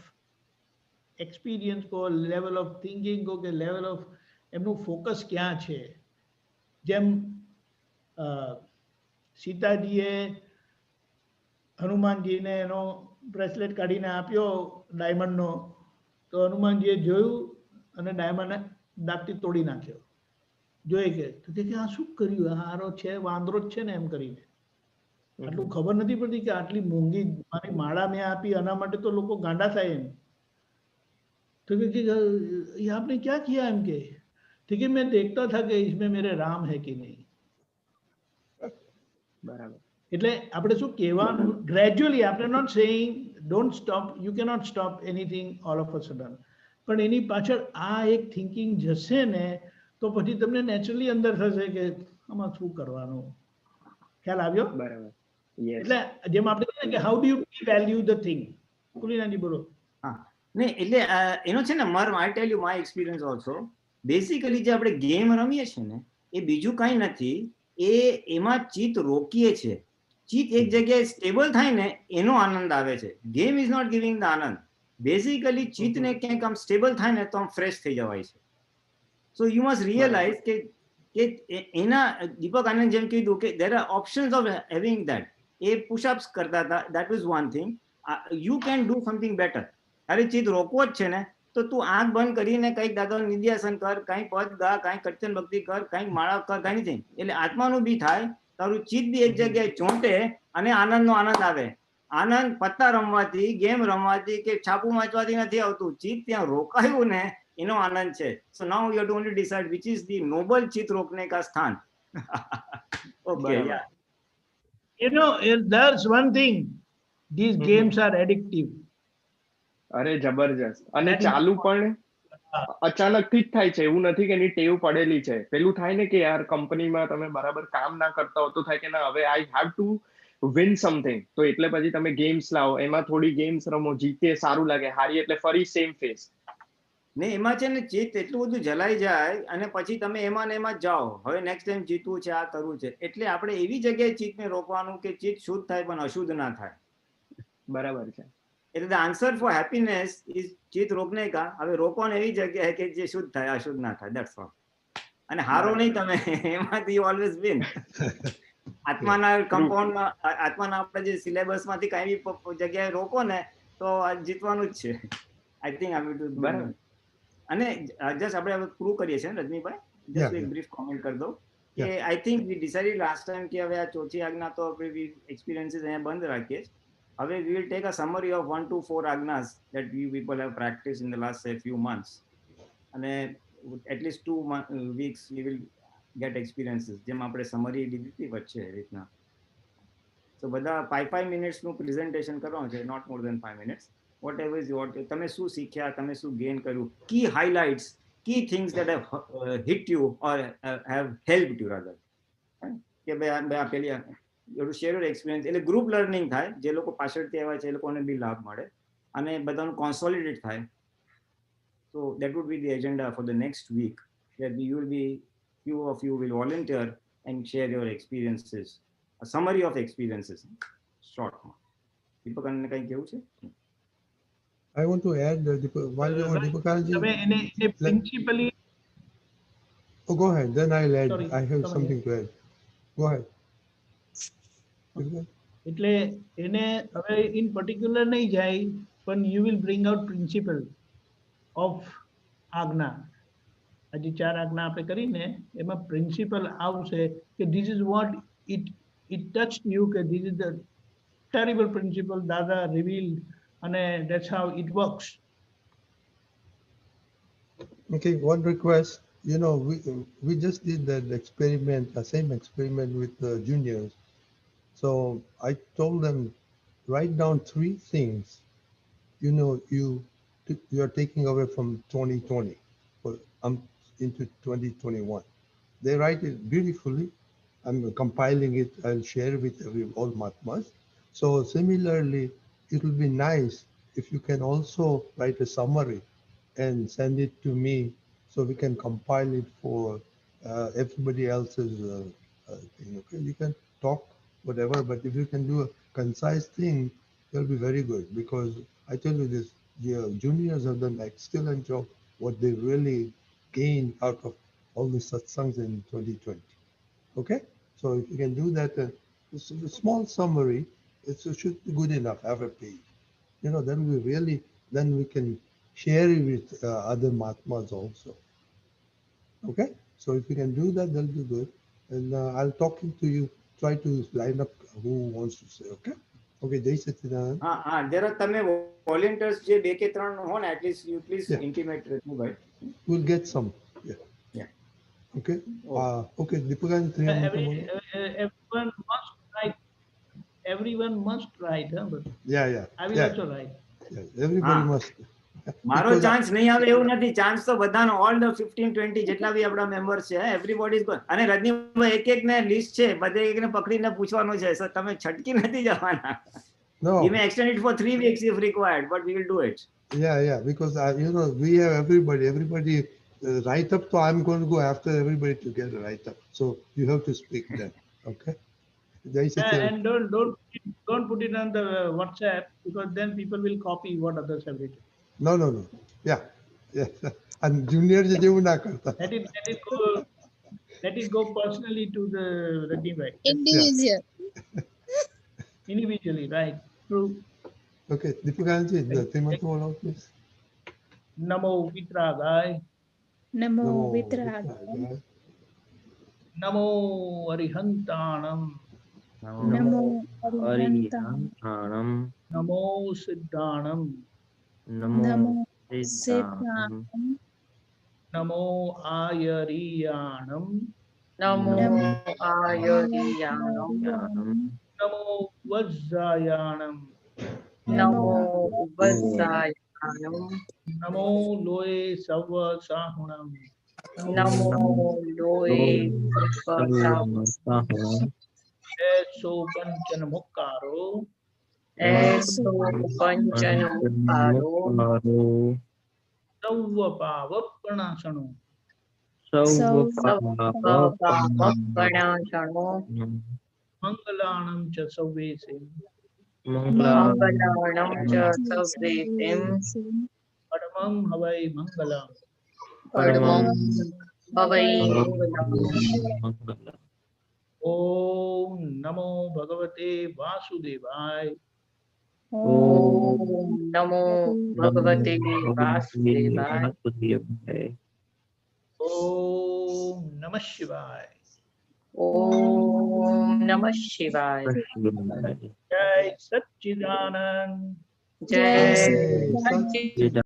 experience કો, લેવલ ઓફ થિંકિંગ કો, કે લેવલ ઓફ એમનું ફોકસ ક્યાં છે. જેમ સીતાજીએ હનુમાનજીને એનો બ્રેસલેટ કાઢીને આપ્યો ડાયમંડનો, તો હનુમાનજીએ જોયું અને ડાયમંડને દાંતથી તોડી નાખ્યો. જોઈએ કે આ શું કર્યું, આ હારો છે વાંદરો જ છે ને એમ કરીને. આટલું ખબર નથી પડતી કે આટલી મોંઘી મારી માળા મેં આપી, આના માટે તો લોકો ગાંડા થાય એમ. तो कि ये आपने क्या किया एम के, ठीक है मैं देखता था कि इसमें मेरे राम है कि नहीं. બરાબર. એટલે આપણે શું કહેવાનું ગ્રેજ્યુઅલી, આપણે not saying don't stop, you cannot stop anything all of a sudden, પણ એની પાછળ આ એક થિંકિંગ જશે ને તો પછી તમને નેચરલી અંદર થશે કે આમાં શું કરવાનું. ખ્યાલ આવ્યો? બરાબર. યસ. એટલે જેમ આપણે કહીએ કે how do you value the thing. કુલીનાજી બોલો. હા નહીં એટલે એનો છે ને મર્મ, I tell you my experience also. Basically જે આપણે ગેમ રમીએ છીએ ને એ બીજું કંઈ નથી, એમાં ચિત્ત રોકીએ છીએ. ચિત્ત એક જગ્યાએ સ્ટેબલ થાય ને એનો આનંદ આવે છે. Game is not giving the આનંદ. બેસિકલી ચિત્તને ક્યાંક આમ સ્ટેબલ થાય ને તો આમ ફ્રેશ થઈ જવાય છે. સો યુ મસ્ટ રિયલાઇઝ કે એના દીપક આનંદ જેમ કીધું કે there are options of having that. એ પુશઅપ્સ કરતા હતા, that is one thing. You can do something better. અરે ચિત્ત રોકવો જ છે ને તો તું આંખ બંધ કરીને કંઈક દાદા નિધ્યાસન કર, કંઈ પદ ગા, કંઈ કીર્તન ભક્તિ કર, કંઈક માળા કર, કંઈ નહીં. એટલે આત્માનું બી થાય, તારું ચિત્ત બી એક જગ્યાએ ચોંટે અને આનંદનો આનંદ આવે. આનંદ પત્તા રમવાથી, ગેમ રમવાથી કે છાપું વાંચવાથી નથી આવતું. ચિત્ત ત્યાં રોકાયું ને એનો આનંદ છે. So now you have to only decide which is the noble ચિત્ત રોકને કા સ્થાન. Okay ya. You know, there's one thing, these games are addictive. અરે જબરજસ્ત. અને ચાલુ પણ અચાનક થી જ થાય છે, એવું નથી કે એની ટેવ પડેલી છે. પેલું થાય ને કે યાર કંપનીમાં તમે બરાબર કામ ના કરતા હો તો થાય કે ના હવે I have to win something, તો એટલે પછી તમે ગેમ્સ લાવો, એમાં થોડી ગેમ્સ રમો, જીતે સારું લાગે, હારી એટલે ફરી સેમ ફેસ. ને એમાં છે ને ચિત્ત એટલું બધું જલાઈ જાય અને પછી તમે એમાં ને એમાં જાઓ, હવે નેક્સ્ટ ટાઈમ જીતવું છે, આ કરવું છે. એટલે આપણે એવી જગ્યાએ ચિત્તને રોકવાનું કે ચિત્ત શુદ્ધ થાય પણ અશુદ્ધ ના થાય. બરાબર છે. એટલે the answer for happiness is ચિત્ત રોકને કા. હવે રોકવાનું એવી જગ્યાએ કે જે શુદ્ધ થાય, અશુદ્ધ ના થાય. That's all. અને હારો નહીં તમે, એમાંથી ઓલવેઝ વિન. આત્માના કમ્પાઉન્ડમાં, આત્માના આપણે જે સિલેબસમાંથી કઈ બી જગ્યાએ રોકો ને તો જીતવાનું જ છે. આઈ થિંક આવી ટુ બરાબર. અને જસ્ટ આપણે હવે પ્રૂવ કરીએ છીએ રજનીભાઈ, જસ્ટ એક બ્રીફ કોમેન્ટ કરી દઉં કે I think we decided last time કે હવે આ ચોથી આજ્ઞા તો આપણે એક્સપિરિયન્સીસ અહીંયા બંધ રાખીએ. હવે we will take a summary of 1 to 4 agnas that we people have practiced in the last say few months, and at least 2 weeks we will get experiences. જેમ આપણે સમરી લીધી હતી વચ્ચે રીતના. તો બધા 5 minutes નું પ્રેઝન્ટેશન કરવાનું છે, not more than 5 minutes. whatever is what તમે શું શીખ્યા, તમે શું ગેઇન કર્યું, key highlights, key things that have hit you or have helped you rather. કે ભાઈ આ પેલી શેર યોર એક્સપિરિયન્સ. એટલે ગ્રુપ લર્નિંગ થાય, જે લોકો પાછળથી આવ્યા છે એ લોકોને બી લાભ મળે અને બધાનું કોન્સોલિડેટ થાય. So that would be the agenda for the next week, that you will be, few of you will volunteer and share your experiences, a summary of experiences short. દીપકાનંદને કંઈ કહેવું છે? I want to add while you were Deepakanji. Principally. Oh, go ahead. Then I'll add. Sorry, I have something to add. Go ahead. એટલે એને હવે in particular નહીં જાય, પણ you will bring out principal of આજ્ઞા. આજે 4 આજ્ઞા આપણે કરીને એમાં પ્રિન્સિપલ આવશે કે this is what it touch you, કે this is the terrible principle Dada revealed, અને that's how it works. Okay, one request. You know, we just did that experiment, the same experiment with the juniors. So I told them, write down 3 things, you know, you are taking away from 2020 into 2021. They write it beautifully. I'm compiling it. I'll share with all Mahatmas. So similarly, it will be nice if you can also write a summary and send it to me so we can compile it for everybody else's thing. Okay, you can talk whatever, but if you can do a concise thing, that'll be very good, because I tell you this, the juniors have done excellent job, what they really gained out of all the satsangs in 2020. Okay, so if you can do that, it's a small summary, it should be good enough, have a page. You know, then we can share it with other Mahatmas also. Okay, So if you can do that, that'll be good. And I'll talking to you. Try to line up who wants to say. Okay. Okay. Jai Satchidanand. હા જરા તમે volunteers જે 2 કે 3 હો ને at least you please Yeah. Intimate with me ભાઈ. We'll get some. Yeah. Yeah. Okay. Okay. Okay. Deepakan, Everyone must write. Everyone must write. Huh? But Yeah. Yeah. I will Yeah. also write. Yeah. Everybody Ah. must. મારો Because chance નહીં આવે એવું નથી. Chance તો બધાનો all the 15-20 જેટલા બી આપણા members છે એવરીબોડી ઇઝ અને રજનીભાઈ એક એક ને લિસ્ટ છે બધે એકને પકડીને પૂછવાનું છે સર તમે છટકી નથી જવાના. No. We may extend it for 3 weeks if required, but we will do it. Yeah. Because we have everybody. Everybody write up. So I'm going to go after everybody to get a write up. So you have to speak then. Okay. Jai Satchidanand. And don't put it on the WhatsApp, because then people will copy what others have written. No. Yeah. And junior je જેવું ના કરતા. Let it go personally to the Rajni. Individual. Individually, right? True. Okay. Deepakanji, the Timatolo, please. Namo Vitragai. Namo Namo Vitragai. Vitragai. Namo Arihantanam. Namo Arihantanam. Namo Siddhanam. Namo Siddhanam. Namo Ayariyanam. Namo Ayariyanam. Namo Vajrayanam. Namo Vajrayanam. Namo Loe Sava Sahunam. Namo Loe Sahunam. Eso Panchan Mukkaro. Eso Panchanamukaro. Sauva Pavapranasano. Savapapapanaşano. Mangalanam Cha Savvesim. Mangalanam cha savvetim. Padamam Havai Mangalam. Padmam Havai Mangalam. Om Namo Bhagavate Vasudevaya. Om Namo Bhagavate Vasudevaya. Om Namah Shivaya. Om Namah Shivaya. Jai Satchidanand. Jai Jai Satchidanand.